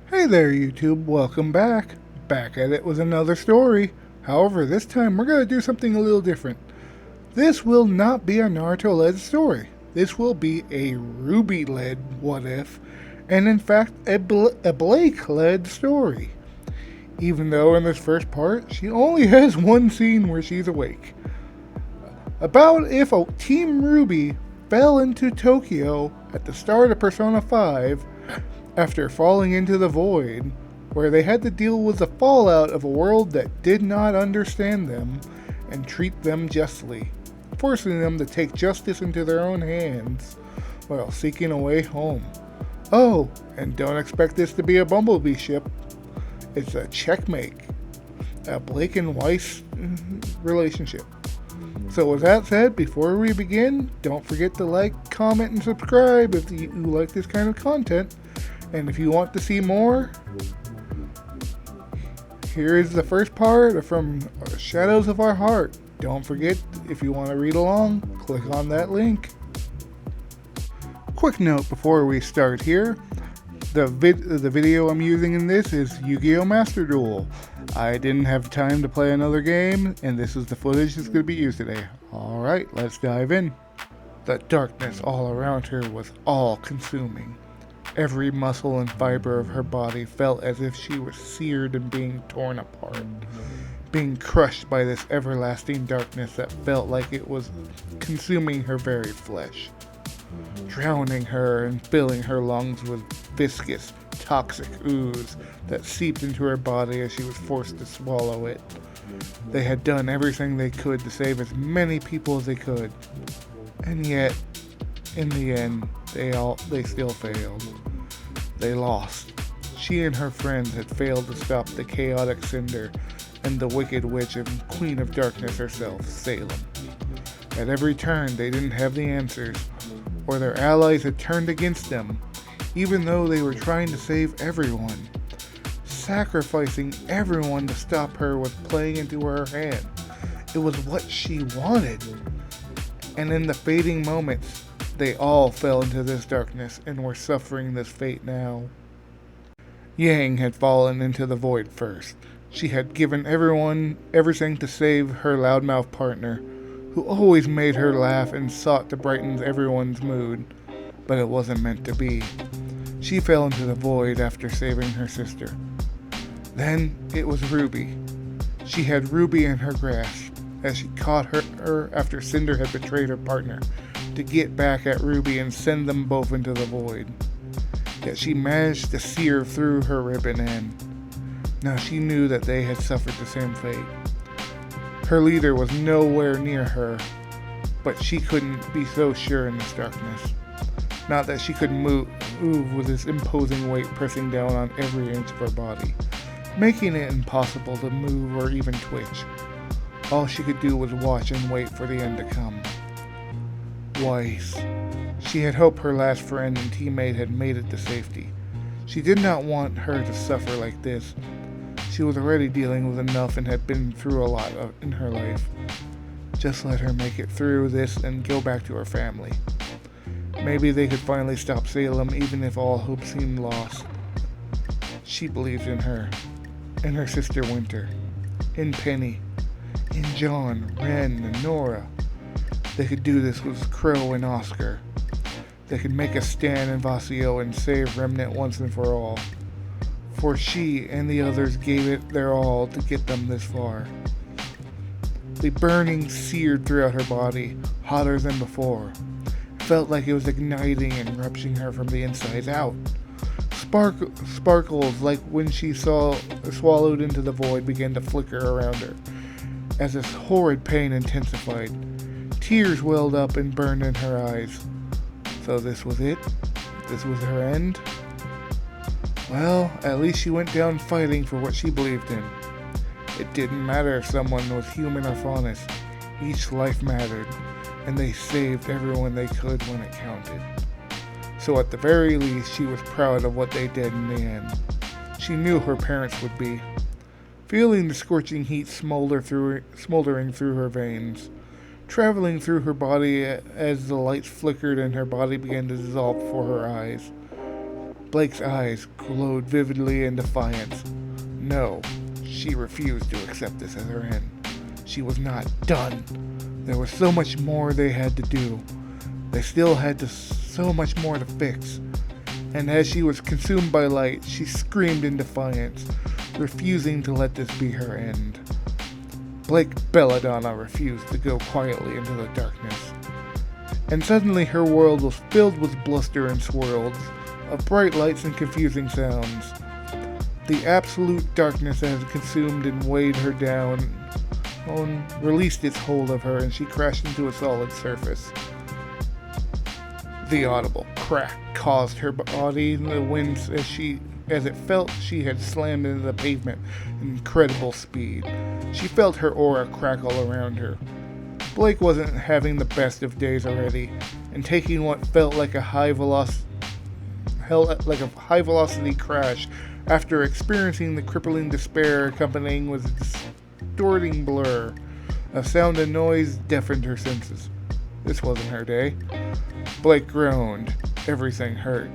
Hey there YouTube, welcome back. Back at it with another story. However, this time we're going to do something a little different. This will not be a Naruto-led story. This will be a RWBY-led what if, and in fact a Blake-led story. Even though in this first part, she only has one scene where she's awake. About if a Team RWBY fell into Tokyo at the start of Persona 5 after falling into the void, where they had to deal with the fallout of a world that did not understand them and treat them justly, forcing them to take justice into their own hands while seeking a way home. Oh, and don't expect this to be a Bumblebee ship. It's a checkmate, a Blake and Weiss relationship. So with that said, before we begin, don't forget to like, comment, and subscribe if you like this kind of content. And if you want to see more, here is the first part from Shadows of Our Heart. Don't forget, if you want to read along, click on that link. Quick note before we start here. The video I'm using in this is Yu-Gi-Oh! Master Duel. I didn't have time to play another game, and this is the footage that's going to be used today. Alright, let's dive in. The darkness all around her was all-consuming. Every muscle and fiber of her body felt as if she was seared and being torn apart, being crushed by this everlasting darkness that felt like it was consuming her very flesh, drowning her and filling her lungs with viscous, toxic ooze that seeped into her body as she was forced to swallow it. They had done everything they could to save as many people as they could, and yet, in the end, they still failed. They lost. She and her friends had failed to stop the chaotic Cinder and the wicked witch and queen of darkness herself, Salem. At every turn, they didn't have the answers, or their allies had turned against them, even though they were trying to save everyone, sacrificing everyone to stop her with playing into her hand. It was what she wanted. And in the fading moments, they all fell into this darkness and were suffering this fate now. Yang had fallen into the void first. She had given everyone everything to save her loudmouth partner, who always made her laugh and sought to brighten everyone's mood, but it wasn't meant to be. She fell into the void after saving her sister. Then it was RWBY. She had RWBY in her grasp as she caught her after Cinder had betrayed her partner to get back at RWBY and send them both into the void. Yet she managed to sear through her ribbon end. Now she knew that they had suffered the same fate. Her leader was nowhere near her, but she couldn't be so sure in this darkness. Not that she could move with this imposing weight pressing down on every inch of her body, making it impossible to move or even twitch. All she could do was watch and wait for the end to come. Weiss. She had hoped her last friend and teammate had made it to safety. She did not want her to suffer like this. She was already dealing with enough and had been through a lot in her life. Just let her make it through this and go back to her family. Maybe they could finally stop Salem even if all hope seemed lost. She believed in her, in her sister Winter, in Penny, in Jaune, Ren, and Nora. They could do this with Crow and Oscar. They could make a stand in Vasio and save Remnant once and for all. For she and the others gave it their all to get them this far. The burning seared throughout her body, hotter than before. Felt like it was igniting and rupturing her from the inside out. Sparkles like when she swallowed into the void began to flicker around her, as this horrid pain intensified. Tears welled up and burned in her eyes. So this was it? This was her end? Well, at least she went down fighting for what she believed in. It didn't matter if someone was human or faunus. Each life mattered, and they saved everyone they could when it counted. So at the very least, she was proud of what they did in the end. She knew her parents would be. Feeling the scorching heat smoldering through her veins, traveling through her body as the lights flickered and her body began to dissolve before her eyes. Blake's eyes glowed vividly in defiance. No, she refused to accept this as her end. She was not done. There was so much more they had to do. They still had so much more to fix. And as she was consumed by light, she screamed in defiance, refusing to let this be her end. Blake Belladonna refused to go quietly into the darkness. And suddenly her world was filled with bluster and swirls of bright lights and confusing sounds. The absolute darkness that had consumed and weighed her down released its hold of her, and she crashed into a solid surface. The audible crack caused her body to wince as it felt she had slammed into the pavement at incredible speed. She felt her aura crackle around her. Blake wasn't having the best of days already, and taking what felt like a high velocity crash after experiencing the crippling despair accompanying with a distorting blur of sound and noise deafened her senses. This wasn't her day. Blake groaned. Everything hurt.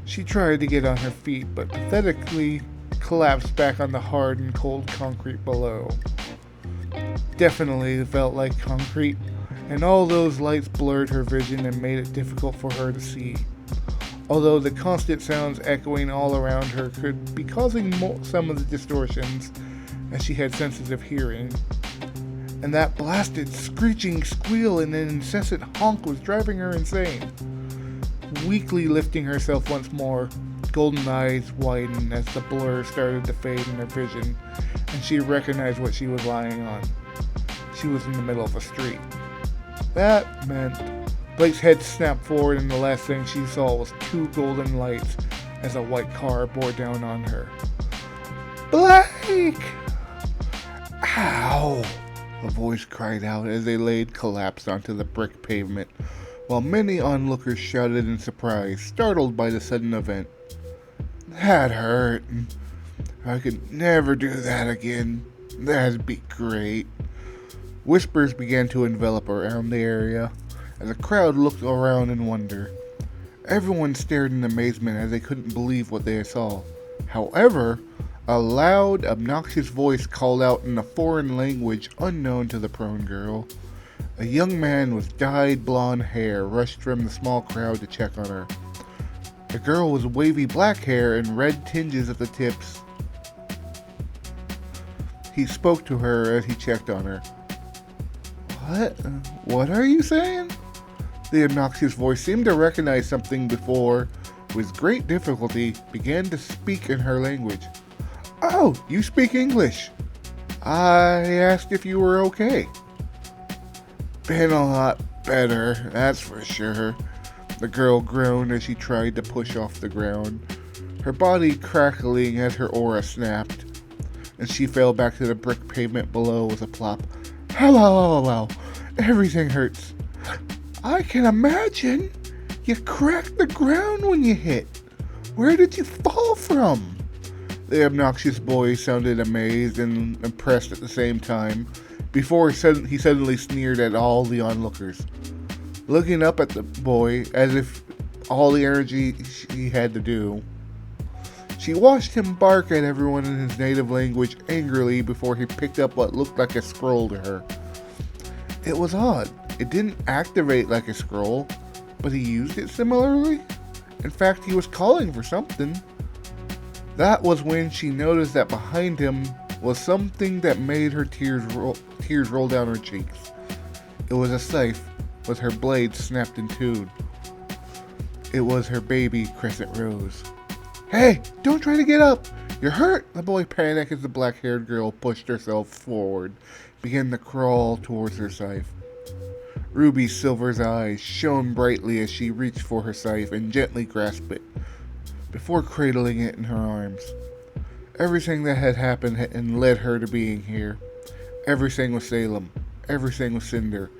She tried to get on her feet, but pathetically collapsed back on the hard and cold concrete below. Definitely felt like concrete, and all those lights blurred her vision and made it difficult for her to see. Although the constant sounds echoing all around her could be causing some of the distortions, as she had sensitive hearing. And that blasted screeching squeal and an incessant honk was driving her insane. Weakly lifting herself once more, golden eyes widened as the blur started to fade in her vision, and she recognized what she was lying on. She was in the middle of a street. That meant Blake's head snapped forward, and the last thing she saw was two golden lights as a white car bore down on her. Blake! Ow! A voice cried out as they laid collapsed onto the brick pavement, while many onlookers shouted in surprise, startled by the sudden event. That hurt. I could never do that again. That'd be great. Whispers began to envelop around the area as the crowd looked around in wonder. Everyone stared in amazement as they couldn't believe what they saw. However, a loud, obnoxious voice called out in a foreign language unknown to the prone girl. A young man with dyed blonde hair rushed from the small crowd to check on her. The girl was wavy black hair and red tinges at the tips. He spoke to her as he checked on her. What are you saying? The obnoxious voice seemed to recognize something before, with great difficulty, began to speak in her language. Oh, you speak English. I asked if you were okay. Been a lot better, that's for sure. The girl groaned as she tried to push off the ground, her body crackling as her aura snapped, and she fell back to the brick pavement below with a plop. Hello, everything hurts. I can imagine. You cracked the ground when you hit. Where did you fall from? The obnoxious boy sounded amazed and impressed at the same time, before he suddenly sneered at all the onlookers. Looking up at the boy as if all the energy she had to do, she watched him bark at everyone in his native language angrily before he picked up what looked like a scroll to her. It was odd. It didn't activate like a scroll, but he used it similarly. In fact, he was calling for something. That was when she noticed that behind him was something that made her tears roll down her cheeks. It was a scythe with her blade snapped in two. It was her baby crescent rose. Hey, don't try to get up! You're hurt! The boy panicked as the black-haired girl pushed herself forward, began to crawl towards her scythe. Ruby Silver's eyes shone brightly as she reached for her scythe and gently grasped it, before cradling it in her arms. Everything that had happened and led her to being here. Everything with Salem. Everything with Cinder.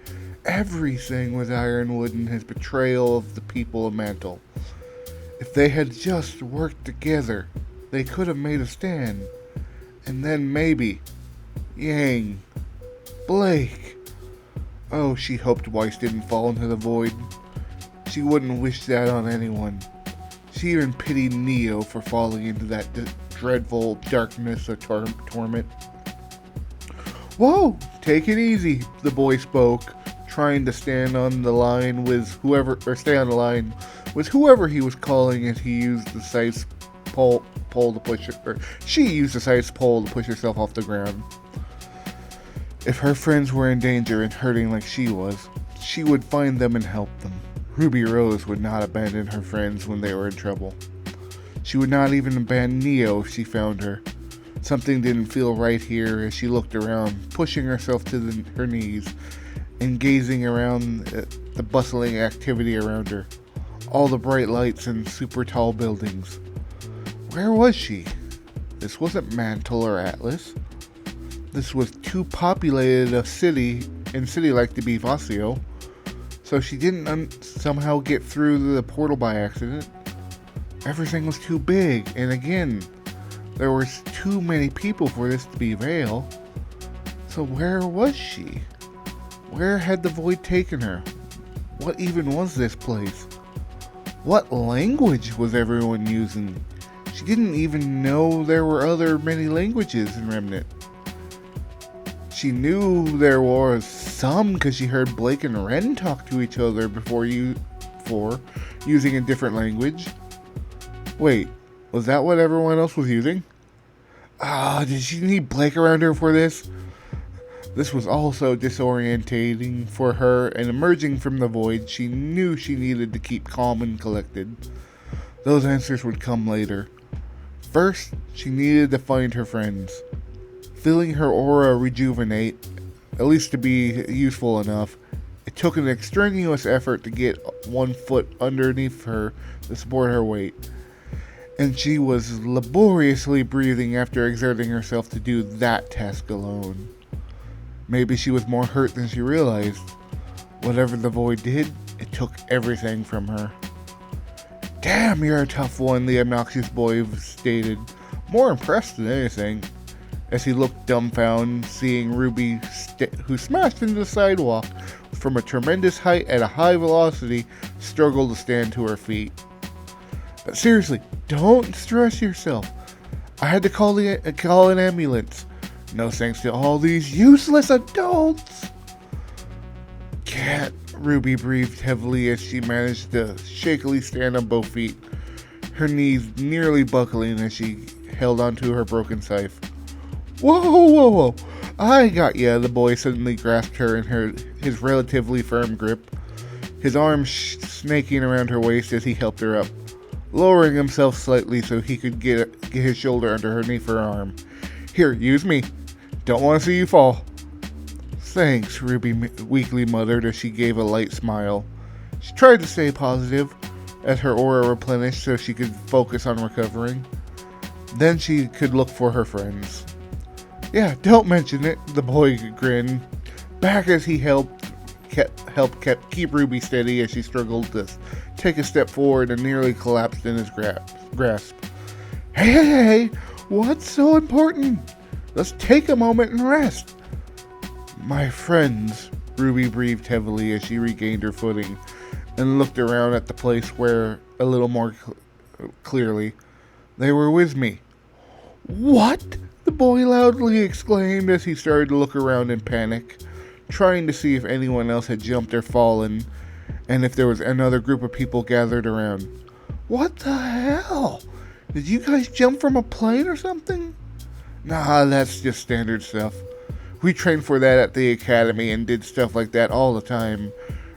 Everything with Ironwood and his betrayal of the people of Mantle. If they had just worked together, they could have made a stand. And then maybe Yang, Blake. Oh, she hoped Weiss didn't fall into the void. She wouldn't wish that on anyone. She even pitied Neo for falling into that dreadful darkness of torment. "Whoa, take it easy," the boy spoke, trying to stay on the line with whoever he was calling as he used the scythe pole to push it, or she used the scythe pole to push herself off the ground. If her friends were in danger and hurting like she was, she would find them and help them. Ruby Rose would not abandon her friends when they were in trouble. She would not even abandon Neo if she found her. Something didn't feel right here as she looked around, pushing herself to her knees and gazing around at the bustling activity around her. All the bright lights and super tall buildings. Where was she? This wasn't Mantle or Atlas. This was too populated a city like the Bivasio, so she didn't somehow get through the portal by accident. Everything was too big, and again, there was too many people for this to be Vale. So where was she? Where had the void taken her? What even was this place? What language was everyone using? She didn't even know there were many languages in Remnant. She knew there was some because she heard Blake and Ren talk to each other before using a different language. Wait, was that what everyone else was using? Did she need Blake around her for this? This was also disorientating for her, and emerging from the void, she knew she needed to keep calm and collected. Those answers would come later. First, she needed to find her friends. Feeling her aura rejuvenate, at least to be useful enough, it took an extraneous effort to get one foot underneath her to support her weight. And she was laboriously breathing after exerting herself to do that task alone. Maybe she was more hurt than she realized. Whatever the void did, it took everything from her. "Damn, you're a tough one," the obnoxious boy stated, more impressed than anything, as he looked dumbfounded, seeing Ruby, who smashed into the sidewalk from a tremendous height at a high velocity, struggle to stand to her feet. "But seriously, don't stress yourself. I had to call an ambulance. No thanks to all these useless adults." "Cat," Ruby breathed heavily as she managed to shakily stand on both feet, her knees nearly buckling as she held onto her broken scythe. Whoa. I got ya." The boy suddenly grasped her in his relatively firm grip, his arms snaking around her waist as he helped her up, lowering himself slightly so he could get his shoulder underneath her arm. "Here, use me. Don't want to see you fall." "Thanks," Ruby weakly muttered as she gave a light smile. She tried to stay positive as her aura replenished so she could focus on recovering. Then she could look for her friends. "Yeah, don't mention it," the boy grinned, back as he helped keep Ruby steady as she struggled to take a step forward and nearly collapsed in his grasp. Hey, what's so important? Let's take a moment and rest." "My friends," Ruby breathed heavily as she regained her footing and looked around at the place where a little more clearly. "They were with me." "What?" the boy loudly exclaimed as he started to look around in panic, trying to see if anyone else had jumped or fallen, and if there was another group of people gathered around. "What the hell? Did you guys jump from a plane or something?" "Nah, that's just standard stuff. We trained for that at the academy and did stuff like that all the time,"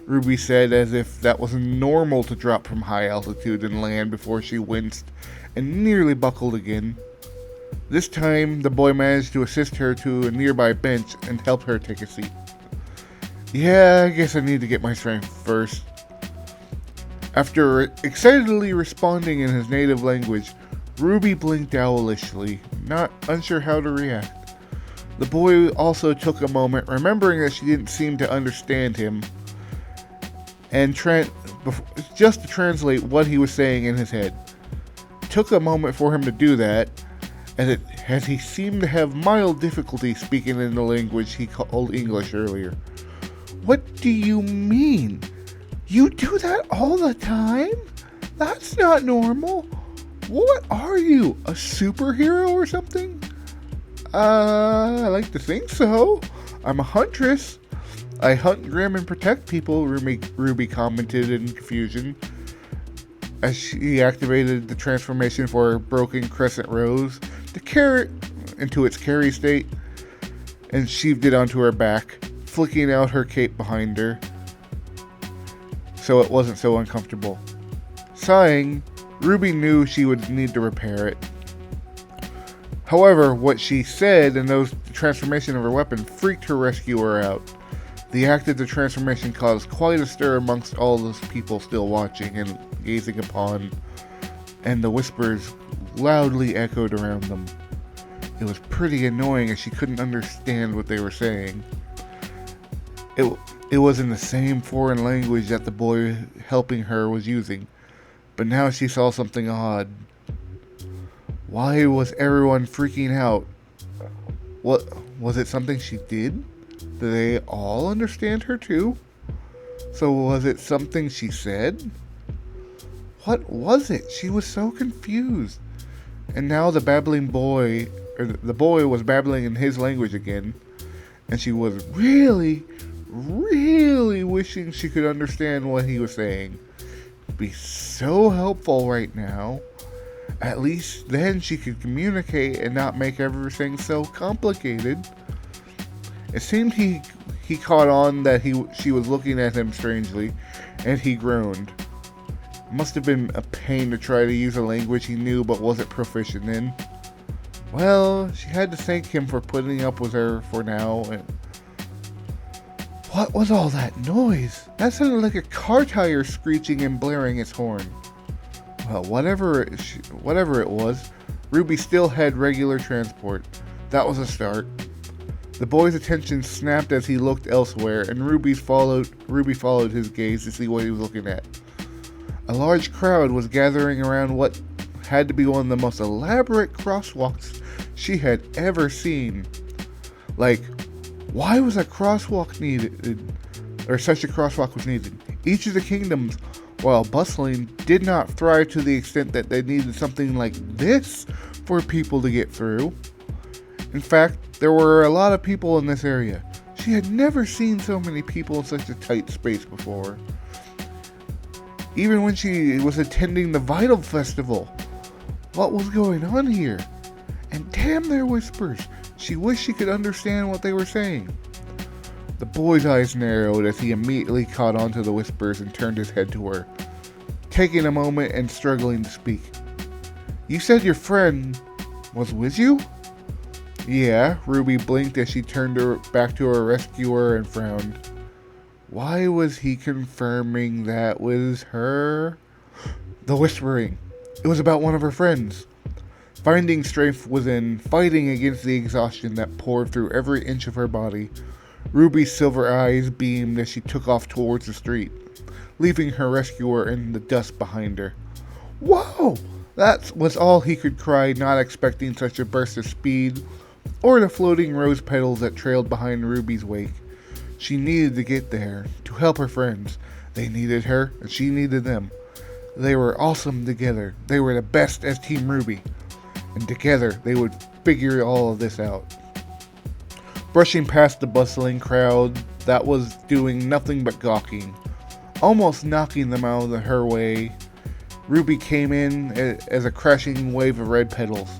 Ruby said, as if that was normal to drop from high altitude and land before she winced and nearly buckled again. This time, the boy managed to assist her to a nearby bench and help her take a seat. "Yeah, I guess I need to get my strength first." After excitedly responding in his native language, Ruby blinked owlishly, not unsure how to react. The boy also took a moment, remembering that she didn't seem to understand him, and just to translate what he was saying in his head. It took a moment for him to do that, as he seemed to have mild difficulty speaking in the language he called English earlier. "What do you mean? You do that all the time?" That's not normal. What are you, a superhero or something? I like to think so. I'm a huntress. I hunt, grim, and protect people, Ruby commented in confusion as she activated the transformation for her broken crescent rose to carry it into its carry state and sheathed it onto her back, flicking out her cape behind her so it wasn't so uncomfortable. Sighing, Ruby knew she would need to repair it. However, what she said and the transformation of her weapon freaked her rescuer out. The act of the transformation caused quite a stir amongst all those people still watching and gazing upon, and the whispers loudly echoed around them. It was pretty annoying as she couldn't understand what they were saying. It was in the same foreign language that the boy helping her was using, but now she saw something odd. Why was everyone freaking out? What was it? Something she did? Did they all understand her too? So was it something she said? What was it? She was so confused. And now the boy was babbling in his language again, and she was really wishing she could understand what he was saying. It'd be so helpful right now. At least then she could communicate and not make everything so complicated. It seemed he caught on that she was looking at him strangely, and he groaned. It must have been a pain to try to use a language he knew but wasn't proficient in. Well, she had to thank him for putting up with her for now. And what was all that noise? That sounded like a car tire screeching and blaring its horn. Well, whatever it was, Ruby still had regular transport. That was a start. The boy's attention snapped as he looked elsewhere, and Ruby followed his gaze to see what he was looking at. A large crowd was gathering around what had to be one of the most elaborate crosswalks she had ever seen. Like, why was a crosswalk needed, or such a crosswalk was needed? Each of the kingdoms, while bustling, did not thrive to the extent that they needed something like this for people to get through. In fact, there were a lot of people in this area. She had never seen so many people in such a tight space before. Even when she was attending the Vital Festival. What was going on here? And damn their whispers. She wished she could understand what they were saying. The boy's eyes narrowed as he immediately caught on to the whispers and turned his head to her, taking a moment and struggling to speak. You said your friend was with you? Yeah, Ruby blinked as she turned back to her rescuer and frowned. Why was he confirming that was her? The whispering. It was about one of her friends. Finding strength within, fighting against the exhaustion that poured through every inch of her body, Ruby's silver eyes beamed as she took off towards the street, leaving her rescuer in the dust behind her. Whoa! That was all he could cry, not expecting such a burst of speed, or the floating rose petals that trailed behind Ruby's wake. She needed to get there, to help her friends. They needed her, and she needed them. They were awesome together. They were the best as Team RWBY. And together, they would figure all of this out. Brushing past the bustling crowd that was doing nothing but gawking, almost knocking them out of her way, Ruby came in as a crashing wave of red petals.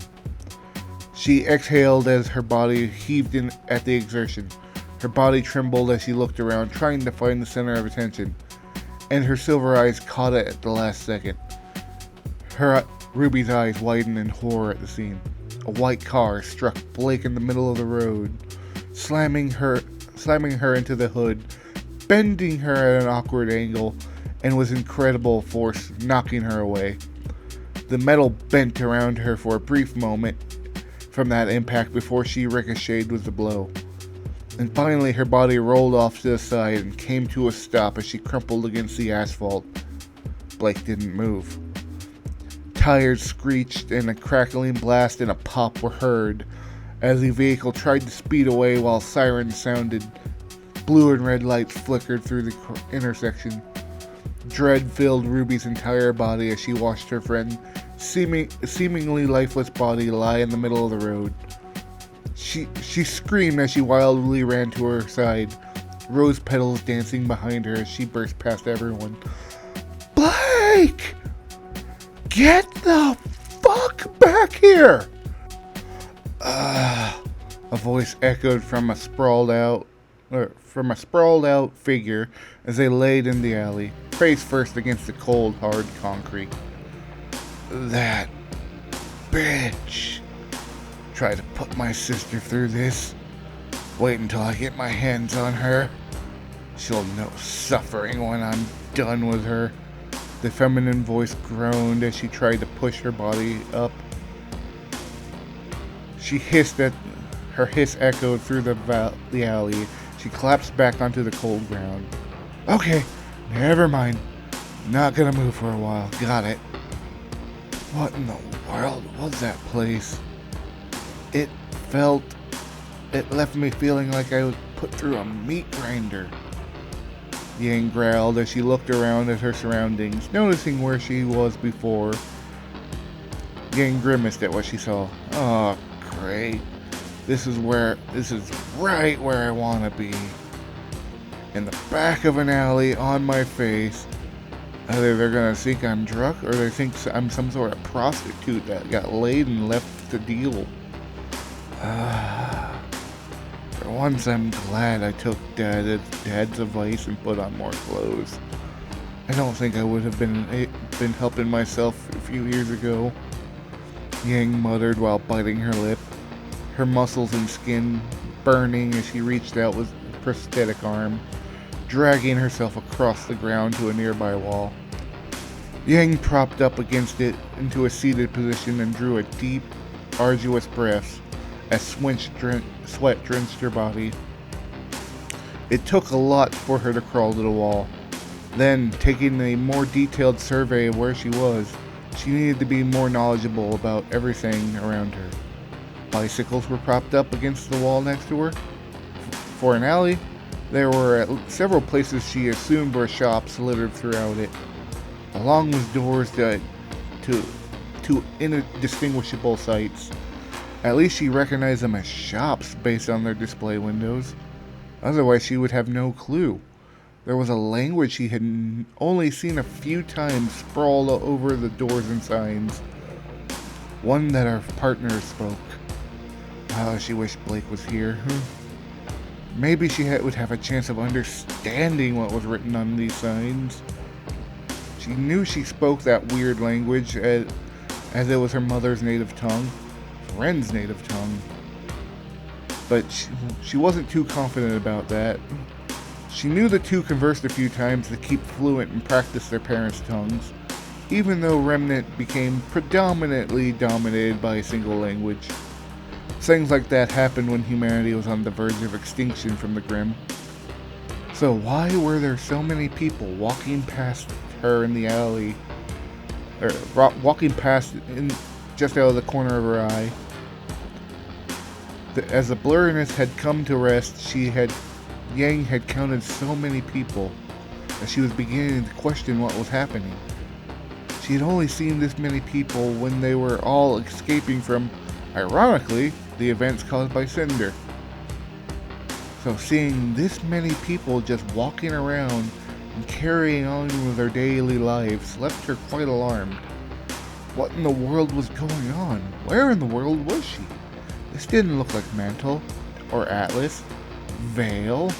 She exhaled as her body heaved in at the exertion. Her body trembled as she looked around, trying to find the center of attention, and her silver eyes caught it at the last second. Ruby's eyes widened in horror at the scene. A white car struck Blake in the middle of the road, slamming her into the hood, bending her at an awkward angle, and with incredible force knocking her away. The metal bent around her for a brief moment from that impact before she ricocheted with the blow. And finally her body rolled off to the side and came to a stop as she crumpled against the asphalt. Blake didn't move. Tires screeched and a crackling blast and a pop were heard as the vehicle tried to speed away while sirens sounded. Blue and red lights flickered through the intersection. Dread filled Ruby's entire body as she watched her friend seemingly lifeless body lie in the middle of the road. She screamed as she wildly ran to her side, rose petals dancing behind her as she burst past everyone. Blake! Get the fuck back here! A voice echoed from a sprawled out figure as they laid in the alley, face first against the cold, hard concrete. That bitch tried to put my sister through this. Wait until I get my hands on her. She'll know suffering when I'm done with her. The feminine voice groaned as she tried to push her body up. She hissed at her hiss echoed through the alley. She collapsed back onto the cold ground. Okay, never mind. Not gonna move for a while. Got it. What in the world was that place? It left me feeling like I was put through a meat grinder. Yang growled as she looked around at her surroundings, noticing where she was before. Yang grimaced at what she saw. Oh, great. This is right where I want to be. In the back of an alley on my face. Either they're gonna think I'm drunk or they think I'm some sort of prostitute that got laid and left to deal. For once I'm glad I took Dad's advice and put on more clothes. I don't think I would have been helping myself a few years ago. Yang muttered while biting her lip, her muscles and skin burning as she reached out with a prosthetic arm, dragging herself across the ground to a nearby wall. Yang propped up against it into a seated position and drew a deep, arduous breath as sweat drenched her body. It took a lot for her to crawl to the wall. Then, taking a more detailed survey of where she was, she needed to be more knowledgeable about everything around her. Bicycles were propped up against the wall next to her. For an alley, there were several places she assumed were shops littered throughout it, along with doors to indistinguishable sights. At least she recognized them as shops based on their display windows. Otherwise, she would have no clue. There was a language she had only seen a few times sprawled over the doors and signs. One that her partner spoke. She wished Blake was here. Maybe she would have a chance of understanding what was written on these signs. She knew she spoke that weird language as it was her mother's native tongue, friend's native tongue. But she wasn't too confident about that. She knew the two conversed a few times to keep fluent and practice their parents' tongues, even though Remnant became predominantly dominated by a single language. Things like that happened when humanity was on the verge of extinction from the Grimm. So why were there so many people walking past her in the alley, or walking past just out of the corner of her eye? As the blurriness had come to rest, Yang had counted so many people that she was beginning to question what was happening. She had only seen this many people when they were all escaping from, ironically, the events caused by Cinder. So seeing this many people just walking around and carrying on with their daily lives left her quite alarmed. What in the world was going on? Where in the world was she? This didn't look like Mantle, or Atlas, Vale,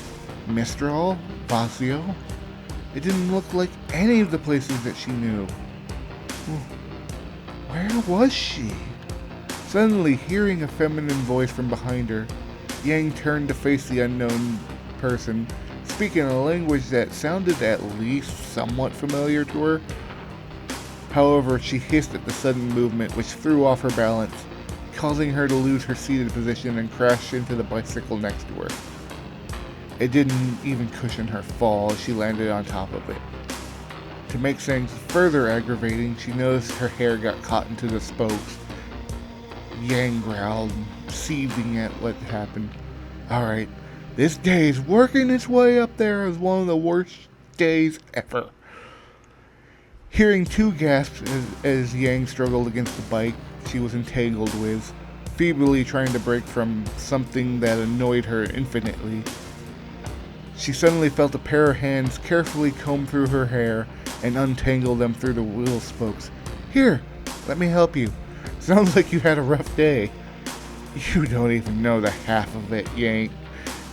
Mistral, Vasio. It didn't look like any of the places that she knew. Where was she? Suddenly, hearing a feminine voice from behind her, Yang turned to face the unknown person, speaking a language that sounded at least somewhat familiar to her. However, she hissed at the sudden movement, which threw off her balance, causing her to lose her seated position and crash into the bicycle next to her. It didn't even cushion her fall as she landed on top of it. To make things further aggravating, she noticed her hair got caught into the spokes. Yang growled, seething at what happened. Alright, this day is working its way up there as one of the worst days ever. Hearing two gasps as Yang struggled against the bike she was entangled with, feebly trying to break from something that annoyed her infinitely, she suddenly felt a pair of hands carefully comb through her hair and untangle them through the wheel spokes. "Here, let me help you. Sounds like you had a rough day." "You don't even know the half of it," Yang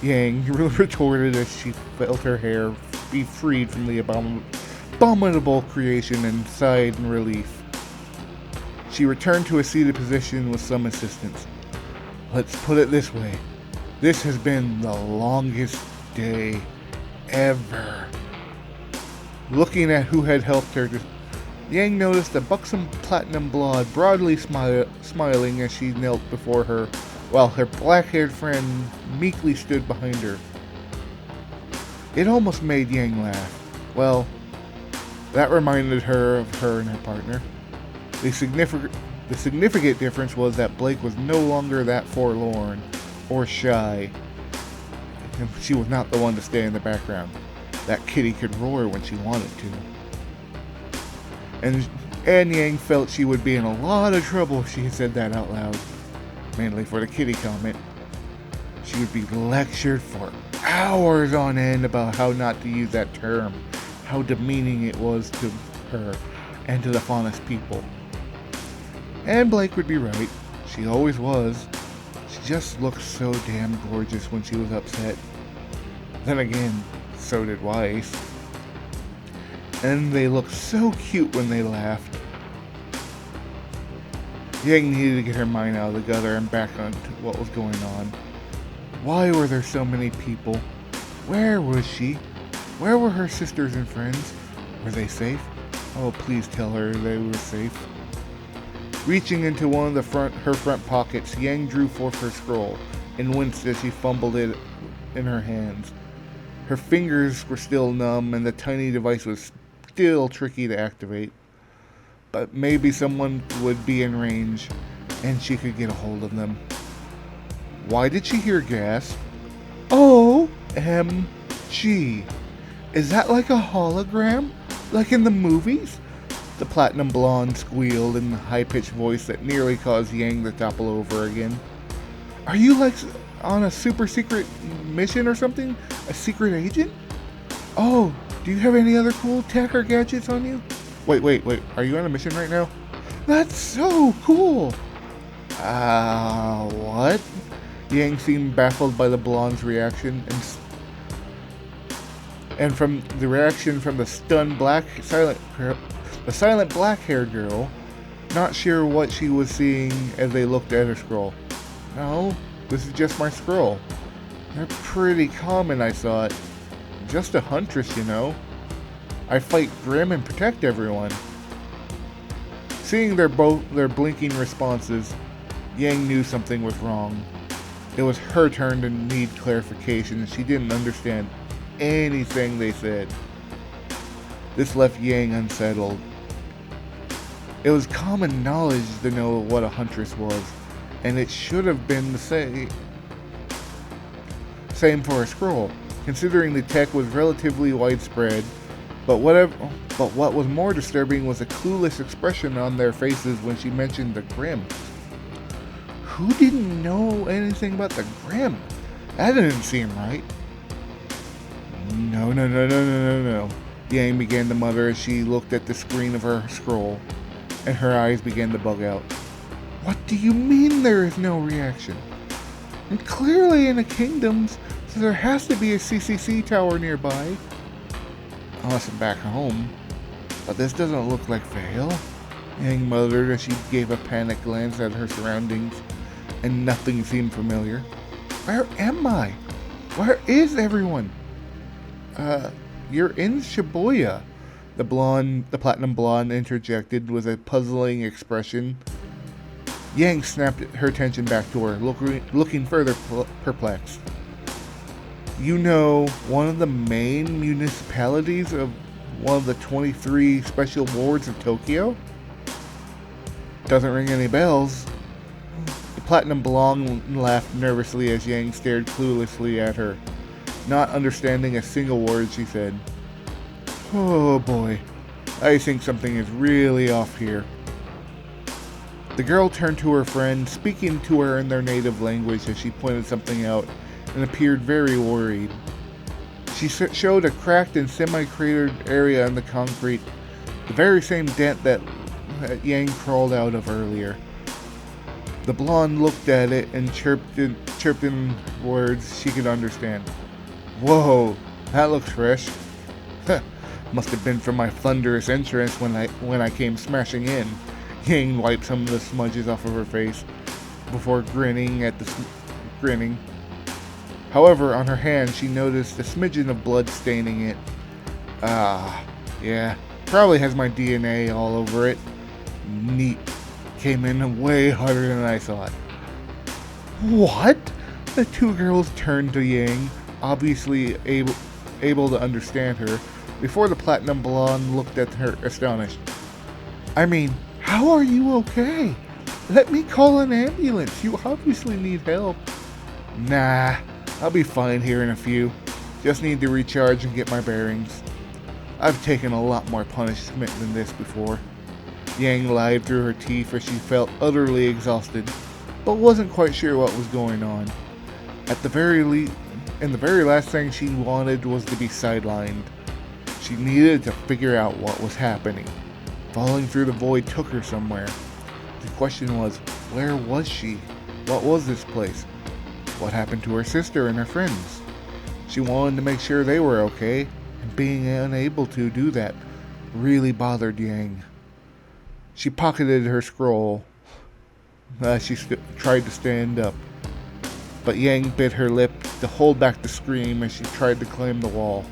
retorted as she felt her hair be freed from the abominable creation and sighed in relief. She returned to a seated position with some assistance. "Let's put it this way. This has been the longest day ever." Looking at who had helped her, Yang noticed a buxom platinum blonde broadly smiling as she knelt before her, while her black-haired friend meekly stood behind her. It almost made Yang laugh. Well, that reminded her of her and her partner. The significant difference was that Blake was no longer that forlorn or shy. And she was not the one to stay in the background. That kitty could roar when she wanted to. And Yang felt she would be in a lot of trouble if she had said that out loud. Mainly for the kitty comment. She would be lectured for hours on end about how not to use that term, how demeaning it was to her and to the Faunus people. And Blake would be right. She always was. She just looked so damn gorgeous when she was upset. Then again, so did Weiss. And they looked so cute when they laughed. Yang needed to get her mind out of the gutter and back on to what was going on. Why were there so many people? Where was she? Where were her sisters and friends? Were they safe? Oh, please tell her they were safe. Reaching into one of her front pockets, Yang drew forth her scroll and winced as she fumbled it in her hands. Her fingers were still numb and the tiny device was still tricky to activate. But maybe someone would be in range and she could get a hold of them. Why did she hear gasp? OMG! Is that like a hologram? Like in the movies? The platinum blonde squealed in a high-pitched voice that nearly caused Yang to topple over again. Are you like on a super secret mission or something? A secret agent? Oh, do you have any other cool tech or gadgets on you? Wait, are you on a mission right now? That's so cool! What? Yang seemed baffled by the blonde's reaction, and from the reaction from the stunned silent black-haired girl, not sure what she was seeing as they looked at her scroll. No, this is just my scroll. They're pretty common, I thought. Just a huntress, you know. I fight grim and protect everyone. Seeing their blinking responses, Yang knew something was wrong. It was her turn to need clarification, and she didn't understand anything they said. This left Yang unsettled. It was common knowledge to know what a huntress was, and it should have been the same for a scroll, considering the tech was relatively widespread. But what was more disturbing was the clueless expression on their faces when she mentioned the Grimm. Who didn't know anything about the Grimm? That didn't seem right. No. Yang began to mutter as she looked at the screen of her scroll, and her eyes began to bug out. What do you mean there is no reaction? And clearly in the kingdoms, so there has to be a CCC tower nearby. Unless I'm back home. But this doesn't look like Vale. Yang muttered as she gave a panicked glance at her surroundings, and nothing seemed familiar. Where am I? Where is everyone? You're in Shibuya. The platinum blonde interjected with a puzzling expression. Yang snapped her attention back to her, looking further perplexed. You know, one of the main municipalities of one of the 23 special wards of Tokyo? Doesn't ring any bells. The platinum blonde laughed nervously as Yang stared cluelessly at her, not understanding a single word she said. Oh boy. I think something is really off here. The girl turned to her friend, speaking to her in their native language as she pointed something out and appeared very worried. She showed a cracked and semi-cratered area in the concrete, the very same dent that Yang crawled out of earlier. The blonde looked at it and chirped in words she could understand. "Whoa, that looks fresh. Must have been from my thunderous entrance when I came smashing in." Yang wiped some of the smudges off of her face before grinning. However, on her hand, she noticed a smidgen of blood staining it. Yeah, probably has my DNA all over it. Neat. Came in way harder than I thought. What? The two girls turned to Yang, obviously able to understand her, before the platinum blonde looked at her astonished. "I mean, how are you okay? Let me call an ambulance. You obviously need help." "Nah, I'll be fine here in a few. Just need to recharge and get my bearings. I've taken a lot more punishment than this before." Yang lied through her teeth as she felt utterly exhausted, but wasn't quite sure what was going on. The very last thing she wanted was to be sidelined. She needed to figure out what was happening. Falling through the void took her somewhere. The question was, where was she? What was this place? What happened to her sister and her friends? She wanted to make sure they were okay, and being unable to do that really bothered Yang. She pocketed her scroll as she tried to stand up, but Yang bit her lip to hold back the scream as she tried to climb the wall,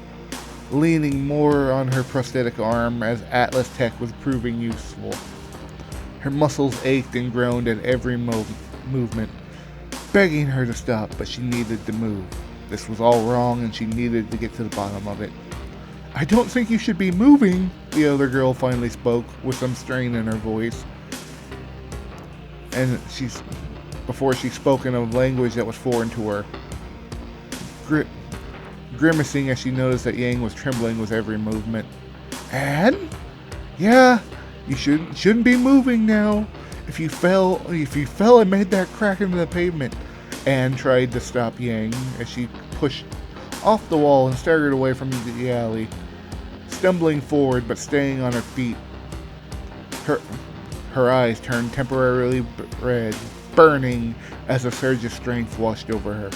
leaning more on her prosthetic arm as Atlas Tech was proving useful. Her muscles ached and groaned at every movement, begging her to stop, but she needed to move. This was all wrong and she needed to get to the bottom of it. "I don't think you should be moving," the other girl finally spoke, with some strain in her voice. And before she spoke in a language that was foreign to her. Grimacing as she noticed that Yang was trembling with every movement. "And? Yeah, you shouldn't be moving now. If you fell and made that crack into the pavement." Anne tried to stop Yang as she pushed off the wall and staggered away from the alley, stumbling forward but staying on her feet. Her eyes turned temporarily red, burning as a surge of strength washed over her.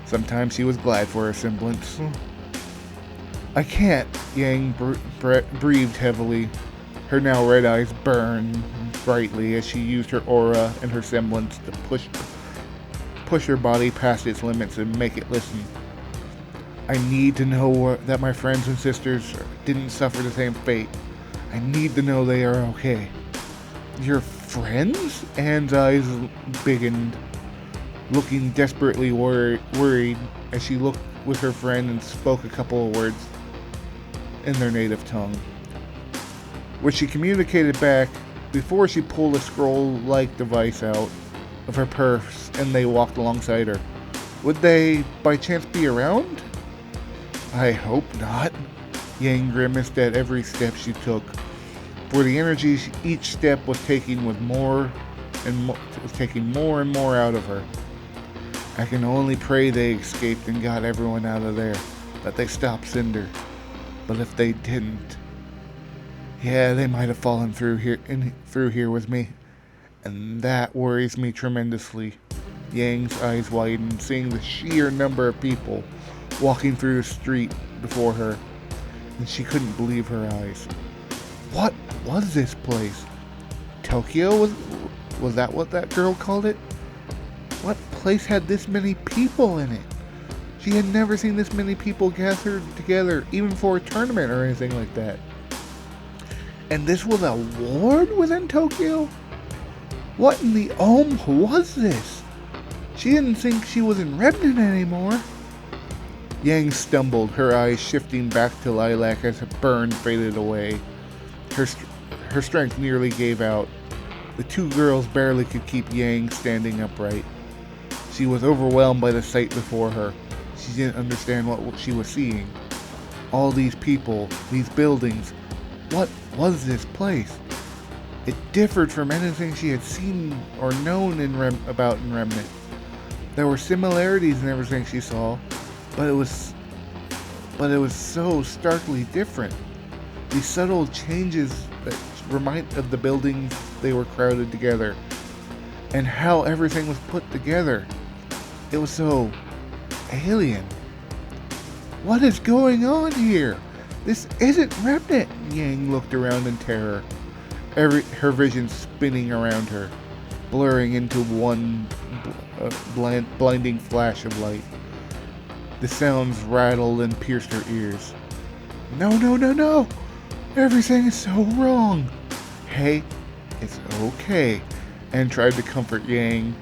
Sometimes she was glad for her semblance. "I can't," Yang breathed heavily. Her now red eyes burned brightly as she used her aura and her semblance to push her body past its limits and make it listen. "I need to know that my friends and sisters didn't suffer the same fate. I need to know they are okay." "Your friends?" Anne's eyes biggened, looking desperately worried as she looked with her friend and spoke a couple of words in their native tongue, which she communicated back before she pulled a scroll-like device out of her purse and they walked alongside her. "Would they, by chance, be around?" "I hope not." Yang grimaced at every step she took, for the energy each step was taking more and more out of her. "I can only pray they escaped and got everyone out of there, that they stopped Cinder. But if they didn't, yeah, they might have fallen through here with me, and that worries me tremendously." Yang's eyes widened, seeing the sheer number of people walking through the street before her, and she couldn't believe her eyes. What was this place? Tokyo? Was that what that girl called it? What place had this many people in it? She had never seen this many people gathered together, even for a tournament or anything like that. And this was a ward within Tokyo? What in the was this? She didn't think she was in Remnant anymore. Yang stumbled, her eyes shifting back to Lilac as her burn faded away. Her strength nearly gave out. The two girls barely could keep Yang standing upright. She was overwhelmed by the sight before her. She didn't understand what she was seeing. All these people, these buildings. was this place? It differed from anything she had seen or known about in Remnant. There were similarities in everything she saw, but it was so starkly different. These subtle changes that remind of the buildings they were crowded together, and how everything was put together. It was so alien. What is going on here? This isn't Remnant. Yang looked around in terror, her vision spinning around her, blurring into one blinding flash of light. The sounds rattled and pierced her ears. No. Everything is so wrong. Hey, it's okay. And tried to comfort Yang,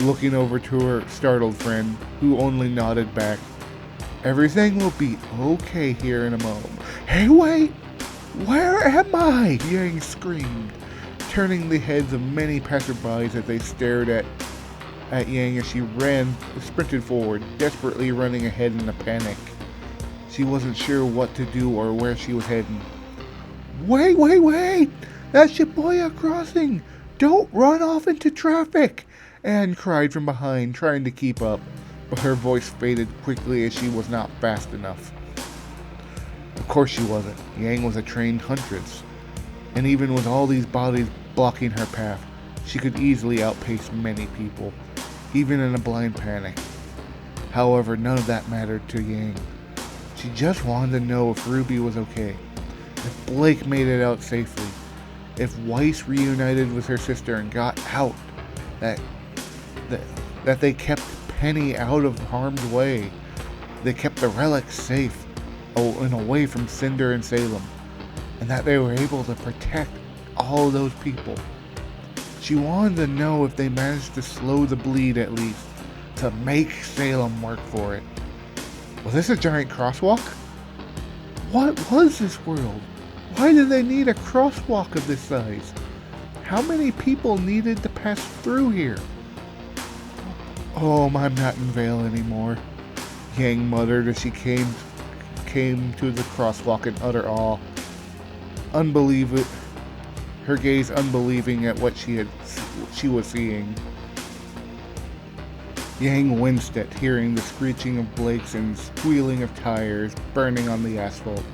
looking over to her startled friend, who only nodded back. Everything will be okay here in a moment. Hey, wait! Where am I? Yang screamed, turning the heads of many passerbys as they stared at Yang as she sprinted forward, desperately running ahead in a panic. She wasn't sure what to do or where she was heading. Wait! That's Shibuya Crossing! Don't run off into traffic! Anne cried from behind, trying to keep up, but her voice faded quickly as she was not fast enough. Of course she wasn't. Yang was a trained huntress, and even with all these bodies blocking her path, she could easily outpace many people, even in a blind panic. However, none of that mattered to Yang. She just wanted to know if Ruby was okay, if Blake made it out safely, if Weiss reunited with her sister and got out, that they kept Penny out of harm's way, they kept the relics safe and away from Cinder and Salem, and that they were able to protect all of those people. She wanted to know if they managed to slow the bleed at least, to make Salem work for it. Was this a giant crosswalk? What was this world? Why did they need a crosswalk of this size? How many people needed to pass through here? Oh, I'm not in Vale anymore, Yang muttered as she came to the crosswalk in utter awe. Her gaze unbelieving at what she was seeing. Yang winced at hearing the screeching of brakes and squealing of tires burning on the asphalt.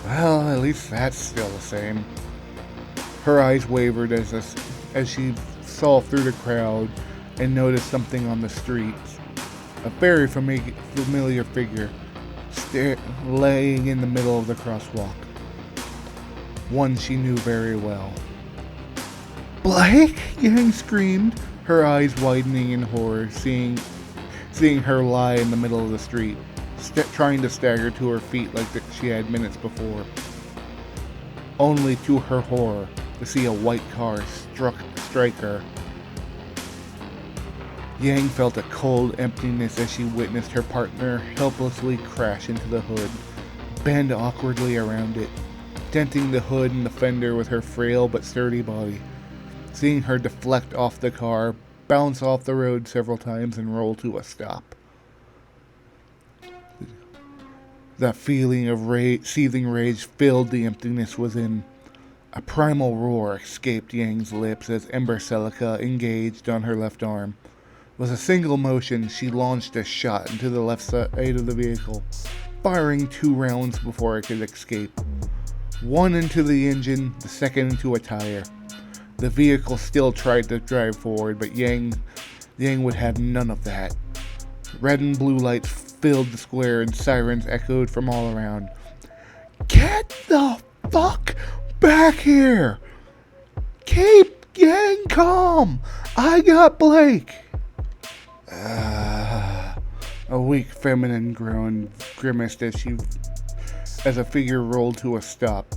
Well, at least that's still the same. Her eyes wavered as she saw through the crowd and noticed something on the streets. A very familiar figure laying in the middle of the crosswalk. One she knew very well. Blake? Yang screamed, her eyes widening in horror, seeing her lie in the middle of the street, trying to stagger to her feet like she had minutes before. Only to her horror to see a white car strike her. Yang felt a cold emptiness as she witnessed her partner helplessly crash into the hood, bend awkwardly around it, denting the hood and the fender with her frail but sturdy body. Seeing her deflect off the car, bounce off the road several times, and roll to a stop. That feeling of seething rage filled the emptiness within. A primal roar escaped Yang's lips as Ember Celica engaged on her left arm. With a single motion, she launched a shot into the left side of the vehicle, firing 2 rounds before it could escape. One into the engine, the second into a tire. The vehicle still tried to drive forward, but Yang would have none of that. Red and blue lights filled the square and sirens echoed from all around. Get the fuck back here! Keep Yang calm! I got Blake! A weak feminine groan grimaced as a figure rolled to a stop.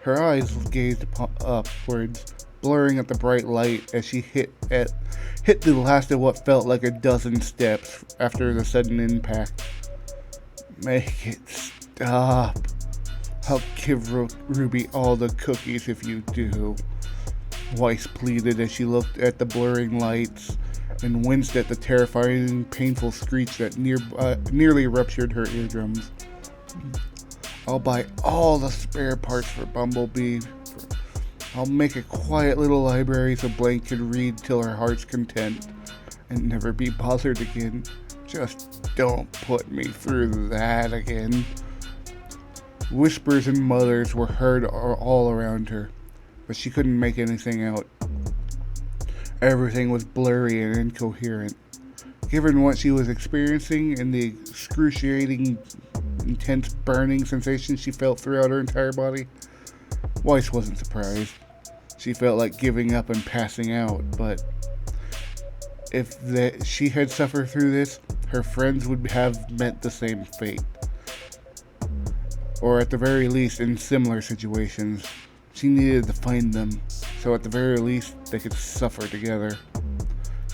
Her eyes gazed upwards, blurring at the bright light as she hit the last of what felt like a dozen steps after the sudden impact. Make it stop. I'll give Ruby all the cookies if you do, Weiss pleaded as she looked at the blurring lights and winced at the terrifying, painful screech that nearly ruptured her eardrums. I'll buy all the spare parts for Bumblebee. I'll make a quiet little library so Blake can read till her heart's content and never be bothered again. Just don't put me through that again. Whispers and mutters were heard all around her, but she couldn't make anything out. Everything was blurry and incoherent. Given what she was experiencing and the excruciating, intense burning sensation she felt throughout her entire body, Weiss wasn't surprised. She felt like giving up and passing out, but if she had suffered through this, her friends would have met the same fate. Or at the very least, in similar situations. She needed to find them, so at the very least, they could suffer together.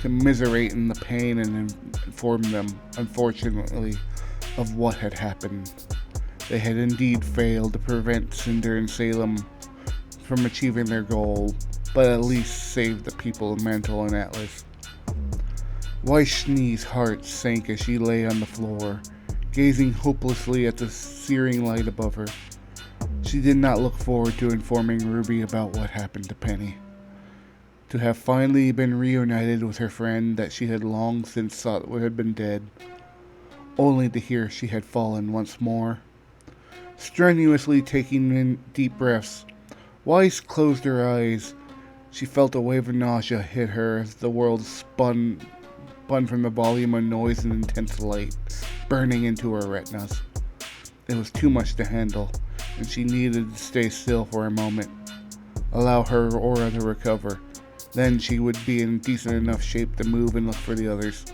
Commiserate in the pain and inform them, unfortunately, of what had happened. They had indeed failed to prevent Cinder and Salem from achieving their goal, but at least saved the people of Mantle and Atlas. Weiss's heart sank as she lay on the floor, gazing hopelessly at the searing light above her. She did not look forward to informing Ruby about what happened to Penny. To have finally been reunited with her friend that she had long since thought had been dead, only to hear she had fallen once more. Strenuously taking in deep breaths, Weiss closed her eyes. She felt a wave of nausea hit her as the world spun from the volume of noise and intense light, burning into her retinas. It was too much to handle, and she needed to stay still for a moment, allow her aura to recover. Then she would be in decent enough shape to move and look for the others.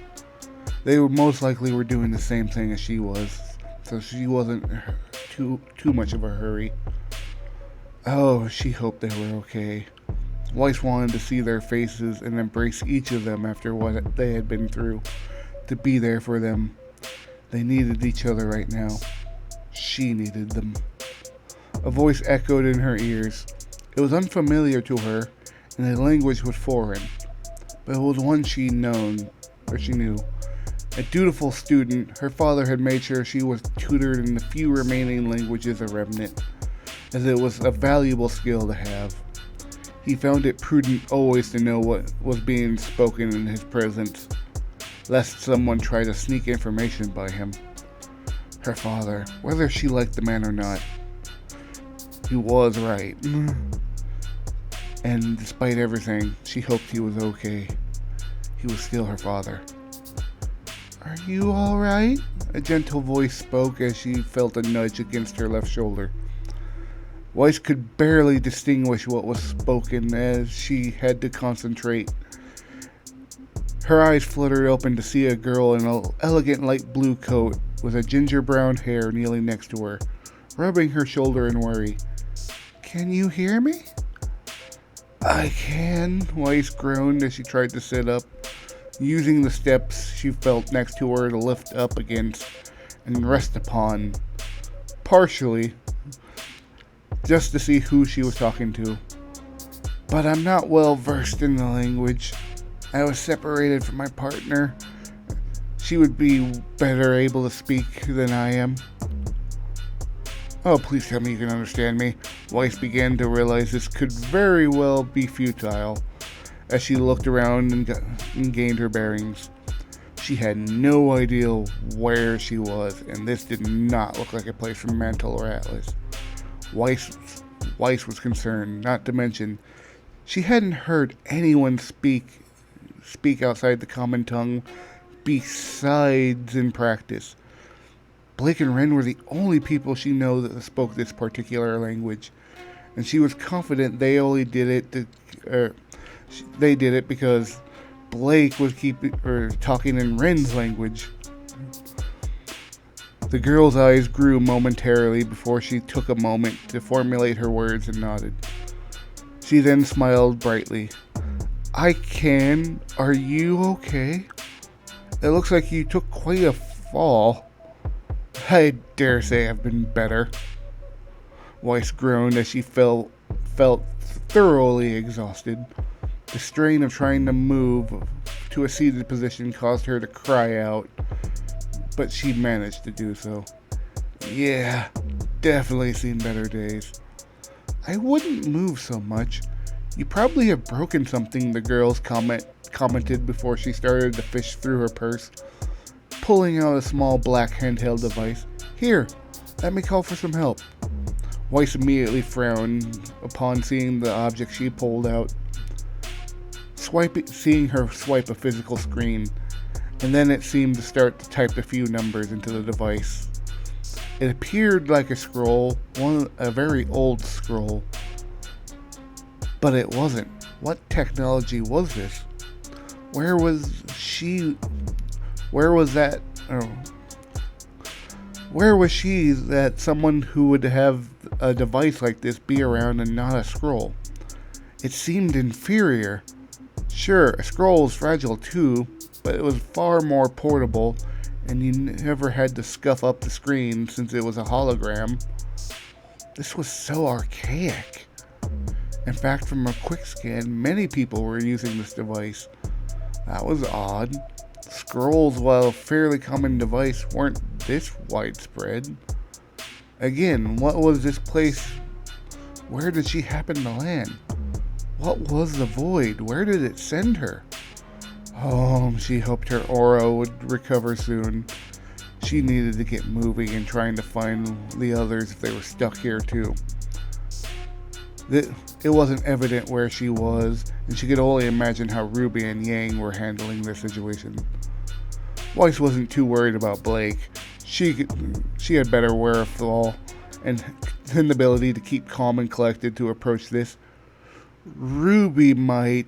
They were most likely doing the same thing as she was, so she wasn't too much of a hurry. Oh, she hoped they were okay. Weiss wanted to see their faces and embrace each of them after what they had been through, to be there for them. They needed each other right now. She needed them. A voice echoed in her ears. It was unfamiliar to her, and the language was foreign, but it was one she knew. A dutiful student, her father had made sure she was tutored in the few remaining languages of Remnant, as it was a valuable skill to have. He found it prudent always to know what was being spoken in his presence, lest someone try to sneak information by him. Her father, whether she liked the man or not, he was right. And despite everything, she hoped he was okay. He was still her father. "Are you alright?" A gentle voice spoke as she felt a nudge against her left shoulder. Weiss could barely distinguish what was spoken as she had to concentrate. Her eyes fluttered open to see a girl in an elegant light blue coat with a ginger brown hair kneeling next to her, rubbing her shoulder in worry. "Can you hear me?" "I can," Weiss groaned as she tried to sit up, using the steps she felt next to her to lift up against and rest upon, partially, just to see who she was talking to. "But I'm not well versed in the language. I was separated from my partner. She would be better able to speak than I am." "Oh, please tell me you can understand me." Weiss began to realize this could very well be futile as she looked around and gained her bearings. She had no idea where she was, and this did not look like a place from Mantle or Atlas. Weiss was concerned, not to mention she hadn't heard anyone speak outside the common tongue besides in practice. Blake and Ren were the only people she knew that spoke this particular language, and she was confident they only did it because Blake was talking in Ren's language. The girl's eyes grew momentarily before she took a moment to formulate her words and nodded. She then smiled brightly. "I can. Are you okay? It looks like you took quite a fall." "I dare say I've been better." Weiss groaned as she felt thoroughly exhausted. The strain of trying to move to a seated position caused her to cry out, but she managed to do so. "Yeah, definitely seen better days. I wouldn't move so much. You probably have broken something, the girls commented before she started to fish through her purse, pulling out a small black handheld device. Here, let me call for some help. Weiss immediately frowned upon seeing the object she pulled out, seeing her swipe a physical screen, and then it seemed to start to type a few numbers into the device. It appeared like a scroll, a very old scroll, but it wasn't. What technology was this? Where was she? Where was that? Where was she that someone who would have a device like this be around and not a scroll? It seemed inferior. Sure, a scroll is fragile too, but it was far more portable, and you never had to scuff up the screen since it was a hologram. This was so archaic. In fact, from a quick scan, many people were using this device. That was odd. Scrolls, while a fairly common device, weren't this widespread. Again, what was this place? Where did she happen to land? What was the void? Where did it send her? Oh, she hoped her aura would recover soon. She needed to get moving and trying to find the others if they were stuck here too. It wasn't evident where she was, and she could only imagine how Ruby and Yang were handling their situation. Weiss wasn't too worried about Blake. She had better wherewithal and the ability to keep calm and collected to approach this. Ruby might,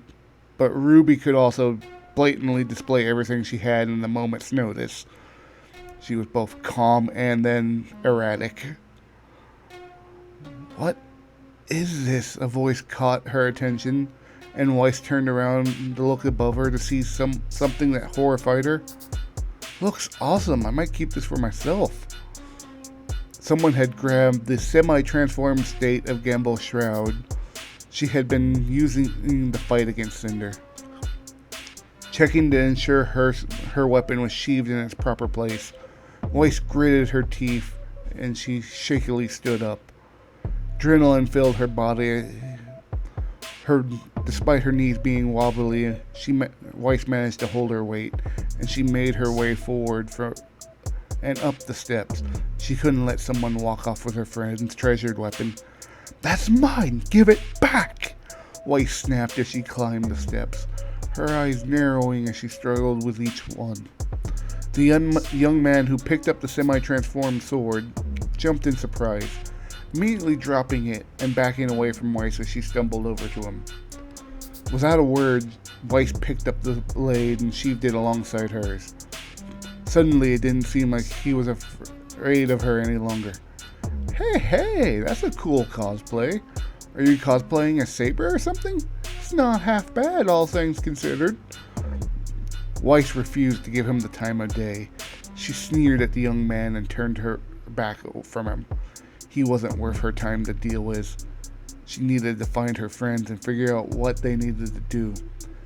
but Ruby could also blatantly display everything she had in the moment's notice. She was both calm and then erratic. What is this? A voice caught her attention, and Weiss turned around to look above her to see something that horrified her. Looks awesome. I might keep this for myself. Someone had grabbed the semi-transformed state of Gamble's shroud she had been using in the fight against Cinder. Checking to ensure her weapon was sheathed in its proper place, Weiss gritted her teeth and she shakily stood up. Adrenaline filled her body. Despite her knees being wobbly, Weiss managed to hold her weight, and she made her way forward and up the steps. She couldn't let someone walk off with her friend's treasured weapon. "That's mine! Give it back!" Weiss snapped as she climbed the steps, her eyes narrowing as she struggled with each one. The young man who picked up the semi-transformed sword jumped in surprise, immediately dropping it and backing away from Weiss as she stumbled over to him. Without a word, Weiss picked up the blade and sheathed it alongside hers. Suddenly, it didn't seem like he was afraid of her any longer. Hey, that's a cool cosplay. Are you cosplaying a saber or something? It's not half bad, all things considered. Weiss refused to give him the time of day. She sneered at the young man and turned her back from him. He wasn't worth her time to deal with. She needed to find her friends and figure out what they needed to do.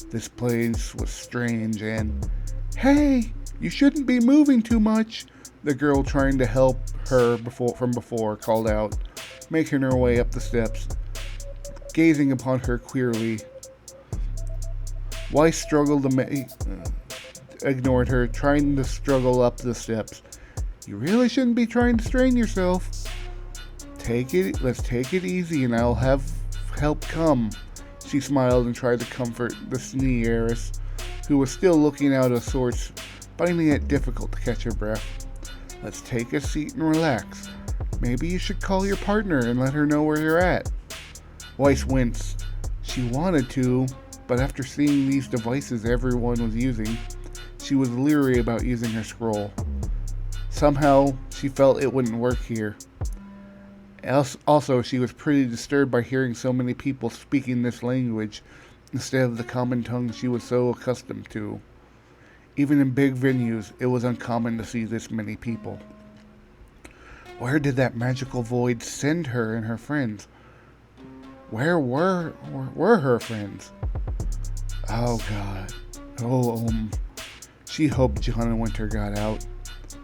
This place was strange and... "Hey, you shouldn't be moving too much," the girl trying to help her from before called out, making her way up the steps, gazing upon her queerly. Weiss struggled ignored her, trying to struggle up the steps. "You really shouldn't be trying to strain yourself. Let's take it easy and I'll have help come." She smiled and tried to comfort the sneaky heiress, who was still looking out of sorts, finding it difficult to catch her breath. "Let's take a seat and relax. Maybe you should call your partner and let her know where you're at." Weiss winced. She wanted to, but after seeing these devices everyone was using, she was leery about using her scroll. Somehow, she felt it wouldn't work here. Also, she was pretty disturbed by hearing so many people speaking this language instead of the common tongue she was so accustomed to. Even in big venues, it was uncommon to see this many people. Where did that magical void send her and her friends? Where were her friends? Oh God. She hoped Jaune and Winter got out.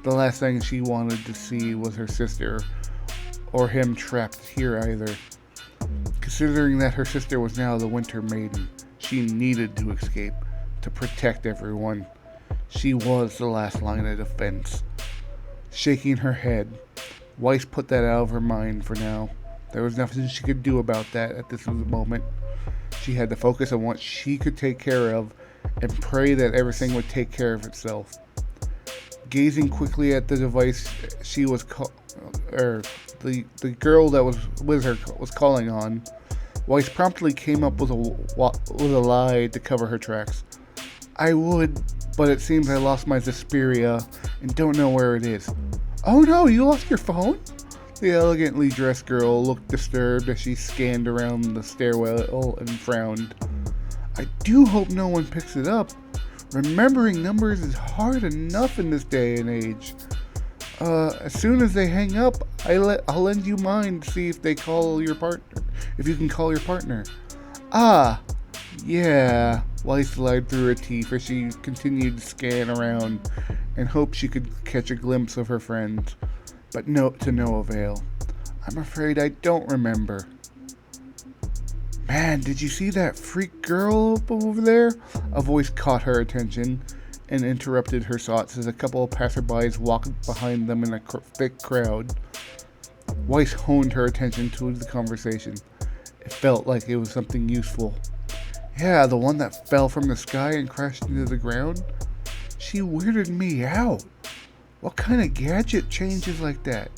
The last thing she wanted to see was her sister or him trapped here either. Considering that her sister was now the Winter Maiden, she needed to escape to protect everyone. She was the last line of defense. Shaking her head, Weiss put that out of her mind for now. There was nothing she could do about that at this moment. She had to focus on what she could take care of and pray that everything would take care of itself. Gazing quickly at the device she was the girl that was with her was calling on, Weiss promptly came up with a lie to cover her tracks. I would, but it seems I lost my Xperia and don't know where it is. Oh no, you lost your phone? The elegantly dressed girl looked disturbed as she scanned around the stairwell and frowned. I do hope no one picks it up. Remembering numbers is hard enough in this day and age. As soon as they hang up, I'll lend you mine to see if they call your partner. If you can call your partner. Ah, yeah. Weiss lied through her teeth as she continued to scan around and hoped she could catch a glimpse of her friends, but to no avail. I'm afraid I don't remember. Man, did you see that freak girl up over there? A voice caught her attention and interrupted her thoughts as a couple of passerbys walked behind them in a thick crowd. Weiss honed her attention to the conversation. It felt like it was something useful. Yeah, the one that fell from the sky and crashed into the ground? She weirded me out. What kind of gadget changes like that?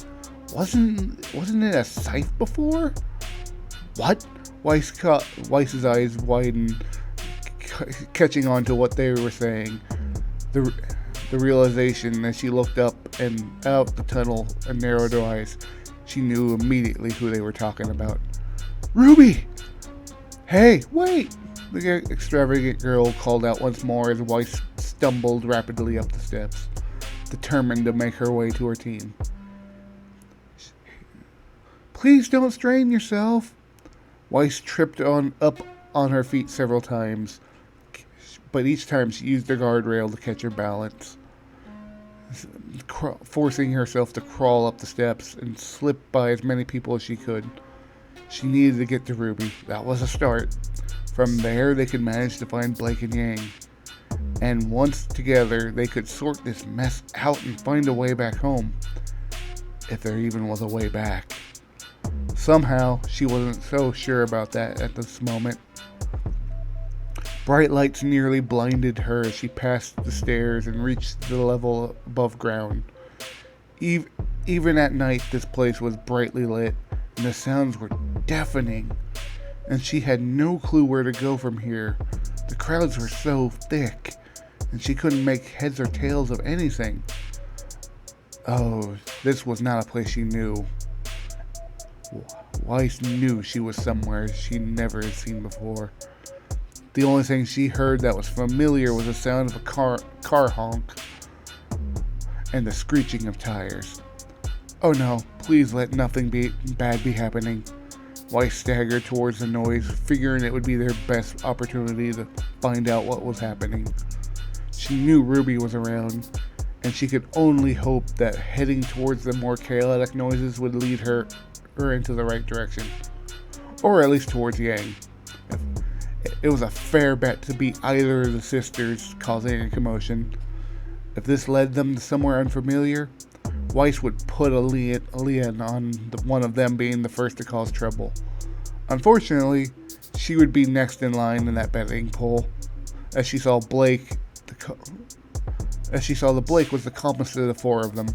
Wasn't it a scythe before? What? Weiss's eyes widened, catching on to what they were saying. The realization as she looked up and out the tunnel and narrowed her eyes, she knew immediately who they were talking about. RWBY! Hey, wait! The extravagant girl called out once more as Weiss stumbled rapidly up the steps, determined to make her way to her team. Please don't strain yourself. Weiss tripped up on her feet several times, but each time she used the guardrail to catch her balance, forcing herself to crawl up the steps and slip by as many people as she could. She needed to get to RWBY. That was a start. From there, they could manage to find Blake and Yang. And once together, they could sort this mess out and find a way back home. If there even was a way back. Somehow, she wasn't so sure about that at this moment. Bright lights nearly blinded her as she passed the stairs and reached the level above ground. Even at night, this place was brightly lit, and the sounds were deafening. And she had no clue where to go from here. The crowds were so thick, and she couldn't make heads or tails of anything. Oh, this was not a place she knew. Weiss knew she was somewhere she never had seen before. The only thing she heard that was familiar was the sound of a car honk and the screeching of tires. Oh no, please let nothing bad be happening. Weiss staggered towards the noise, figuring it would be their best opportunity to find out what was happening. She knew RWBY was around, and she could only hope that heading towards the more chaotic noises would lead her into the right direction. Or at least towards Yang. It was a fair bet to beat either of the sisters causing a commotion. If this led them to somewhere unfamiliar, Weiss would put a lien on one of them being the first to cause trouble. Unfortunately, she would be next in line in that betting pool, as she saw the Blake was the calmest of the four of them,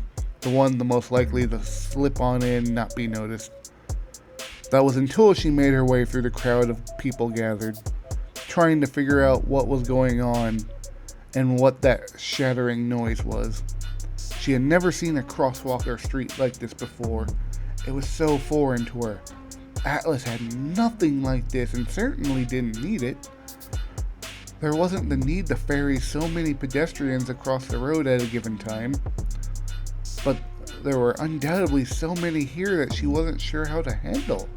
the one the most likely to slip on in and not be noticed. That was until she made her way through the crowd of people gathered, trying to figure out what was going on and what that shattering noise was. She had never seen a crosswalk or street like this before. It was so foreign to her. Atlas had nothing like this and certainly didn't need it. There wasn't the need to ferry so many pedestrians across the road at a given time. But there were undoubtedly so many here that she wasn't sure how to handle.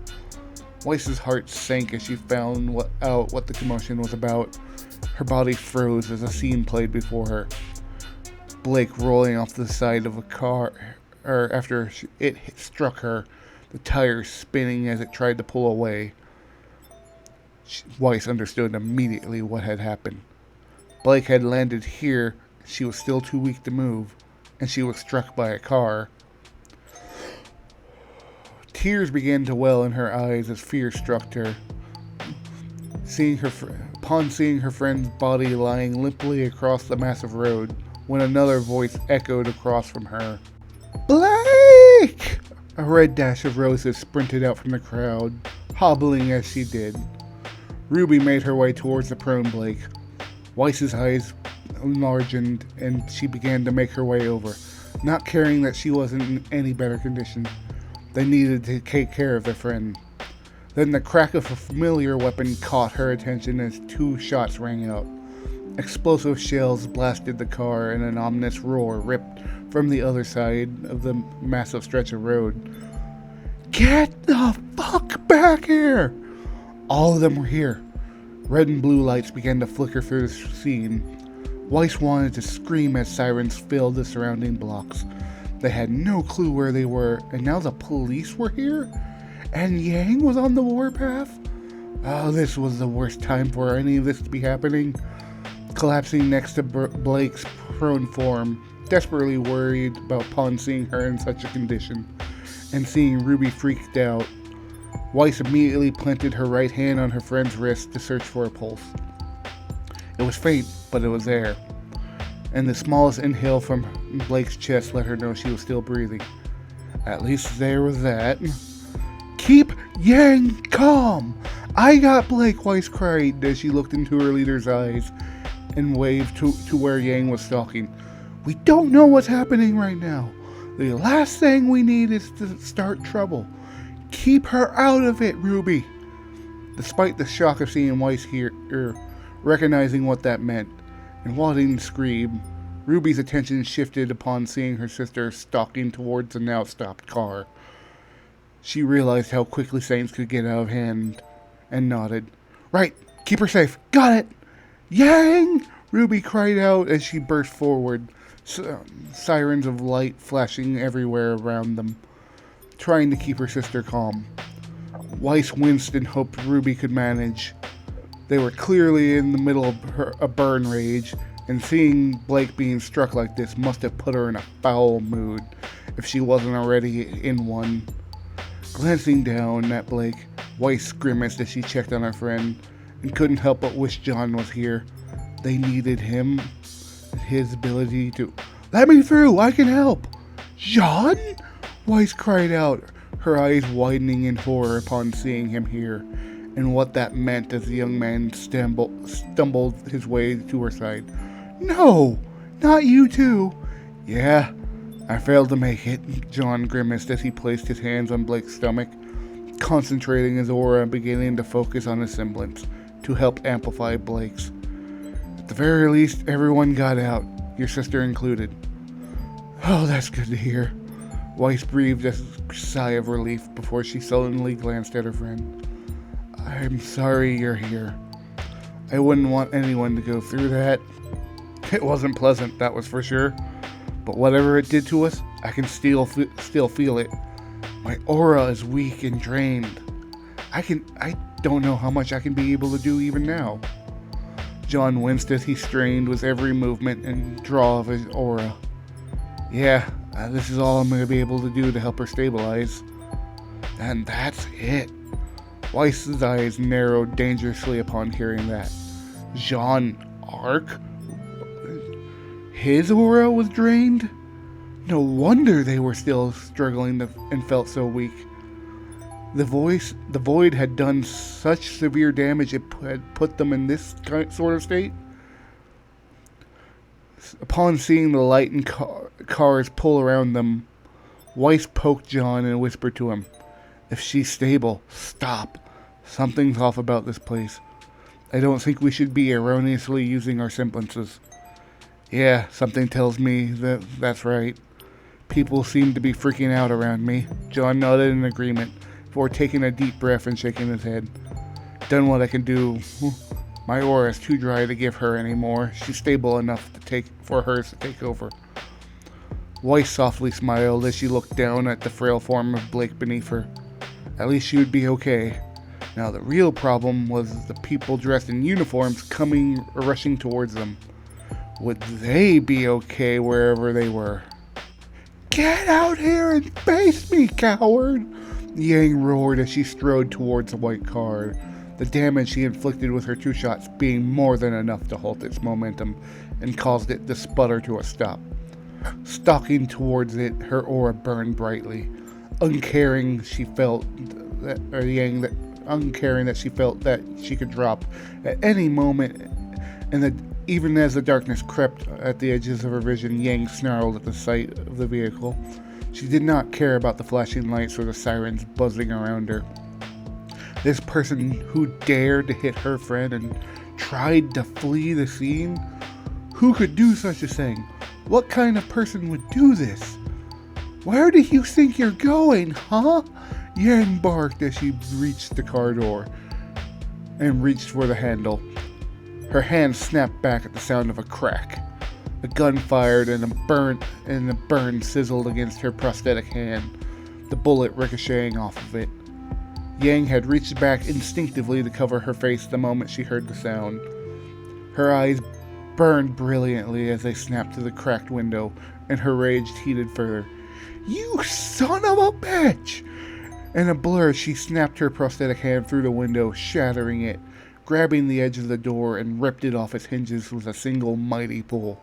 Weiss's heart sank as she found out what the commotion was about. Her body froze as a scene played before her. Blake rolling off the side of a car after it struck her, the tires spinning as it tried to pull away. Weiss understood immediately what had happened. Blake had landed here. She was still too weak to move, and she was struck by a car. Tears began to well in her eyes as fear struck her. Upon seeing her friend's body lying limply across the massive road, when another voice echoed across from her. "Blake!" A red dash of roses sprinted out from the crowd, hobbling as she did. Ruby made her way towards the prone Blake. Weiss's eyes enlarged and she began to make her way over, not caring that she wasn't in any better condition. They needed to take care of their friend. Then the crack of a familiar weapon caught her attention as 2 shots rang out. Explosive shells blasted the car and an ominous roar ripped from the other side of the massive stretch of road. "Get the fuck back here!" All of them were here. Red and blue lights began to flicker through the scene. Weiss wanted to scream as sirens filled the surrounding blocks. They had no clue where they were, and now the police were here? And Yang was on the warpath? Oh, this was the worst time for any of this to be happening. Collapsing next to Blake's prone form, desperately worried upon seeing her in such a condition, and seeing Ruby freaked out, Weiss immediately planted her right hand on her friend's wrist to search for a pulse. It was faint, but it was there, and the smallest inhale from Blake's chest let her know she was still breathing. At least there was that. "Keep Yang calm! I got Blake," Weiss cried as she looked into her leader's eyes and waved to where Yang was stalking. "We don't know what's happening right now. The last thing we need is to start trouble. Keep her out of it, Ruby." Despite the shock of seeing Weiss here, recognizing what that meant, and wanting to scream, Ruby's attention shifted upon seeing her sister stalking towards the now stopped car. She realized how quickly things could get out of hand, and nodded. "Right, keep her safe. Got it!" "Yang!" Ruby cried out as she burst forward, sirens of light flashing everywhere around them, trying to keep her sister calm. Weiss winced and hoped Ruby could manage. They were clearly in the middle of a burn rage, and seeing Blake being struck like this must have put her in a foul mood, if she wasn't already in one. Glancing down at Blake, Weiss grimaced as she checked on her friend, and couldn't help but wish Jaune was here. They needed him, his ability to... "Let me through, I can help!" "Jaune?" Weiss cried out, her eyes widening in horror upon seeing him here, and what that meant as the young man stumbled his way to her side. "No, not you too." "Yeah, I failed to make it," Jaune grimaced as he placed his hands on Blake's stomach, concentrating his aura and beginning to focus on his semblance to help amplify Blake's. "At the very least, everyone got out, your sister included." "Oh, that's good to hear." Weiss breathed a sigh of relief before she sullenly glanced at her friend. "I'm sorry you're here. I wouldn't want anyone to go through that. It wasn't pleasant, that was for sure. But whatever it did to us, I can still feel it. My aura is weak and drained. I don't know how much I can be able to do even now." Jaune winced as he strained with every movement and draw of his aura. "Yeah, this is all I'm going to be able to do to help her stabilize." "And that's it." Weiss's eyes narrowed dangerously upon hearing that. Jaune Arc? His aura was drained? No wonder they were still struggling and felt so weak. The void had done such severe damage it had put them in this sort of state. Upon seeing the light and cars pull around them, Weiss poked Jaune and whispered to him, "If she's stable, stop. Something's off about this place. I don't think we should be erroneously using our semblances." "Yeah, something tells me that's right. People seem to be freaking out around me." Jaune nodded in agreement before taking a deep breath and shaking his head. "Done what I can do. My aura is too dry to give her any more. She's stable enough for hers to take over." Weiss softly smiled as she looked down at the frail form of Blake beneath her. At least she would be okay. Now the real problem was the people dressed in uniforms rushing towards them. Would they be okay wherever they were? "Get out here and face me, coward!" Yang roared as she strode towards the white car, the damage she inflicted with her 2 shots being more than enough to halt its momentum and caused it to sputter to a stop. Stalking towards it, her aura burned brightly, uncaring that she felt that she could drop at any moment, and that even as the darkness crept at the edges of her vision, Yang snarled at the sight of the vehicle. She did not care about the flashing lights or the sirens buzzing around her. This person who dared to hit her friend and tried to flee the scene? Who could do such a thing? What kind of person would do this? "Where do you think you're going, huh?" Yang barked as she reached the car door and reached for the handle. Her hand snapped back at the sound of a crack. A gun fired and the burn sizzled against her prosthetic hand, the bullet ricocheting off of it. Yang had reached back instinctively to cover her face the moment she heard the sound. Her eyes burned brilliantly as they snapped to the cracked window, and her rage heated further. "You son of a bitch!" In a blur, she snapped her prosthetic hand through the window, shattering it, grabbing the edge of the door and ripped it off its hinges with a single mighty pull.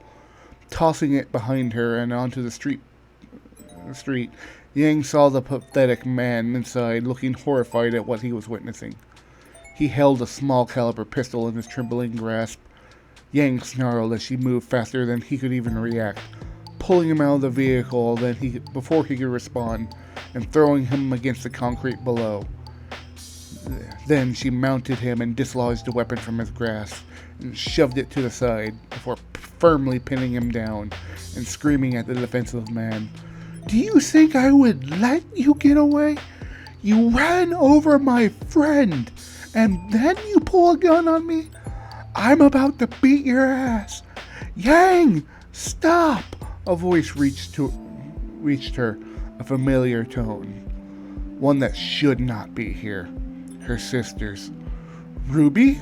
Tossing it behind her and onto the street, Yang saw the pathetic man inside, looking horrified at what he was witnessing. He held a small caliber pistol in his trembling grasp. Yang snarled as she moved faster than he could even react, pulling him out of the vehicle before he could respond, and throwing him against the concrete below. Then she mounted him and dislodged the weapon from his grasp and shoved it to the side before firmly pinning him down and screaming at the defenseless man. "Do you think I would let you get away? You ran over my friend, and then you pull a gun on me? I'm about to beat your ass. Yang, stop!" A voice reached her, a familiar tone, one that should not be here. Her sister's. "RWBY?"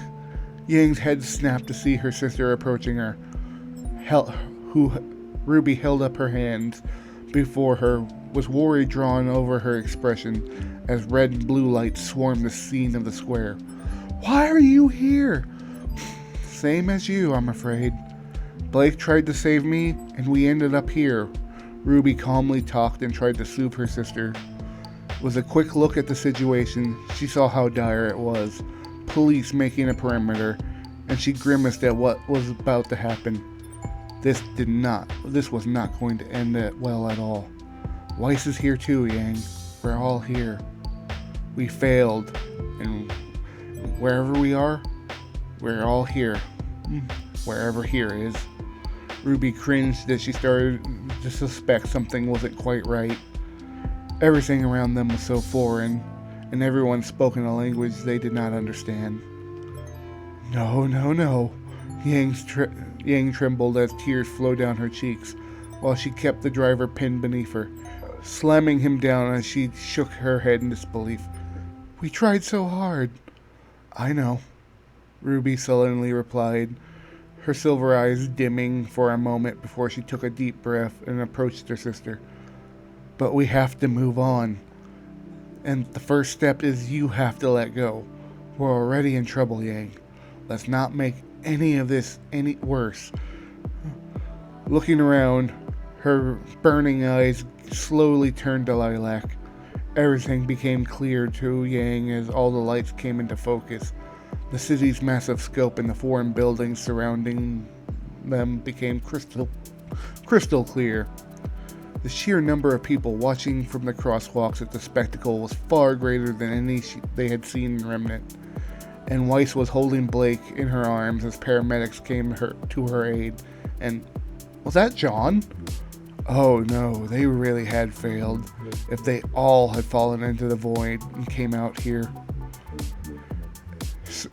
Yang's head snapped to see her sister approaching her. RWBY held up her hands before her, with worry drawn over her expression as red and blue lights swarmed the scene of the square. "Why are you here?" "Same as you, I'm afraid. Blake tried to save me, and we ended up here." RWBY calmly talked and tried to soothe her sister. With a quick look at the situation, she saw how dire it was. Police making a perimeter, and she grimaced at what was about to happen. This was not going to end well at all. "Weiss is here too, Yang. We're all here. We failed, and wherever we are, we're all here. Wherever here is." RWBY cringed as she started to suspect something wasn't quite right. Everything around them was so foreign, and everyone spoke in a language they did not understand. No. Yang trembled as tears flowed down her cheeks, while she kept the driver pinned beneath her, slamming him down as she shook her head in disbelief. "We tried so hard." "I know," RWBY sullenly replied, her silver eyes dimming for a moment before she took a deep breath and approached her sister. "But we have to move on. And the first step is you have to let go. We're already in trouble, Yang. Let's not make any of this any worse." Looking around, her burning eyes slowly turned to lilac. Everything became clear to Yang as all the lights came into focus. The city's massive scope and the foreign buildings surrounding them became crystal clear. The sheer number of people watching from the crosswalks at the spectacle was far greater than any they had seen in Remnant, and Weiss was holding Blake in her arms as paramedics came to her aid. And was that Jaune? Oh no, they really had failed if they all had fallen into the void and came out here.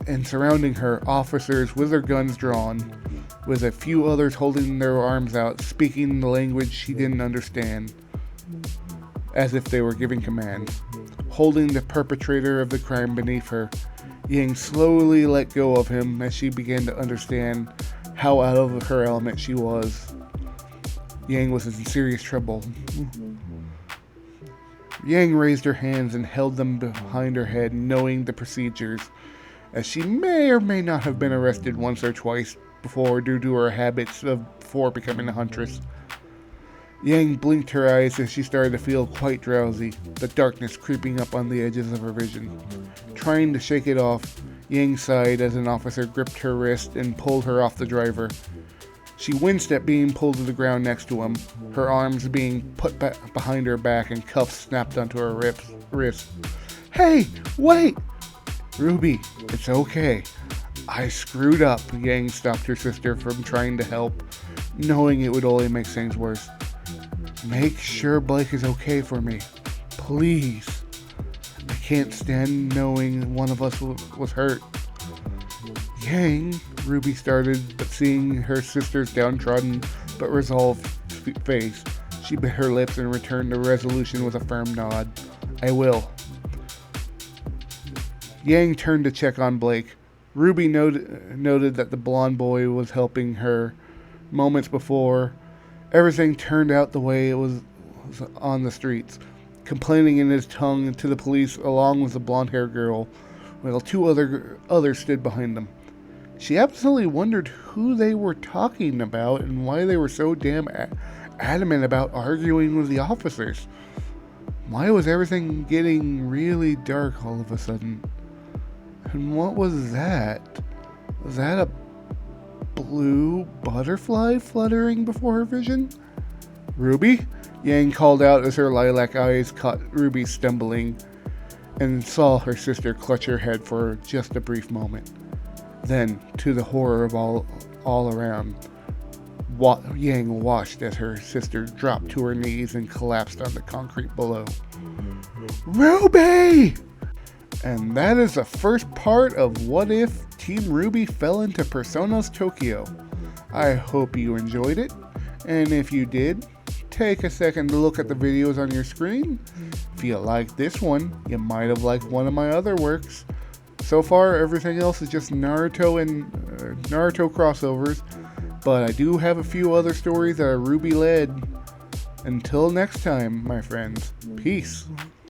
And surrounding her, officers with their guns drawn, with a few others holding their arms out, speaking the language she didn't understand, as if they were giving commands. Holding the perpetrator of the crime beneath her, Yang slowly let go of him as she began to understand how out of her element she was. Yang was in serious trouble. Yang raised her hands and held them behind her head, knowing the procedures, as she may or may not have been arrested once or twice before due to her habits before becoming a huntress. Yang blinked her eyes as she started to feel quite drowsy, the darkness creeping up on the edges of her vision. Trying to shake it off, Yang sighed as an officer gripped her wrist and pulled her off the driver. She winced at being pulled to the ground next to him, her arms being put behind her back and cuffs snapped onto her wrist. "Hey, wait!" "Ruby, it's okay. I screwed up." Yang stopped her sister from trying to help, knowing it would only make things worse. "Make sure Blake is okay for me. Please. I can't stand knowing one of us was hurt." "Yang," Ruby started, but seeing her sister's downtrodden but resolved face, she bit her lips and returned to resolution with a firm nod. "I will." Yang turned to check on Blake. Ruby noted that the blonde boy was helping her. Moments before, everything turned out the way it was on the streets, complaining in his tongue to the police along with the blonde-haired girl, while two others stood behind them. She absolutely wondered who they were talking about and why they were so damn adamant about arguing with the officers. Why was everything getting really dark all of a sudden? And what was that? Was that a blue butterfly fluttering before her vision? "Ruby?" Yang called out as her lilac eyes caught Ruby stumbling and saw her sister clutch her head for just a brief moment. Then, to the horror of all around, Yang watched as her sister dropped to her knees and collapsed on the concrete below. "RWBY!" And that is the first part of What If Team RWBY Fell into Persona's Tokyo. I hope you enjoyed it, and if you did, take a second to look at the videos on your screen. If you like this one, you might have liked one of my other works. So far, everything else is just Naruto and Naruto crossovers, but I do have a few other stories that are RWBY led. Until next time, my friends, peace.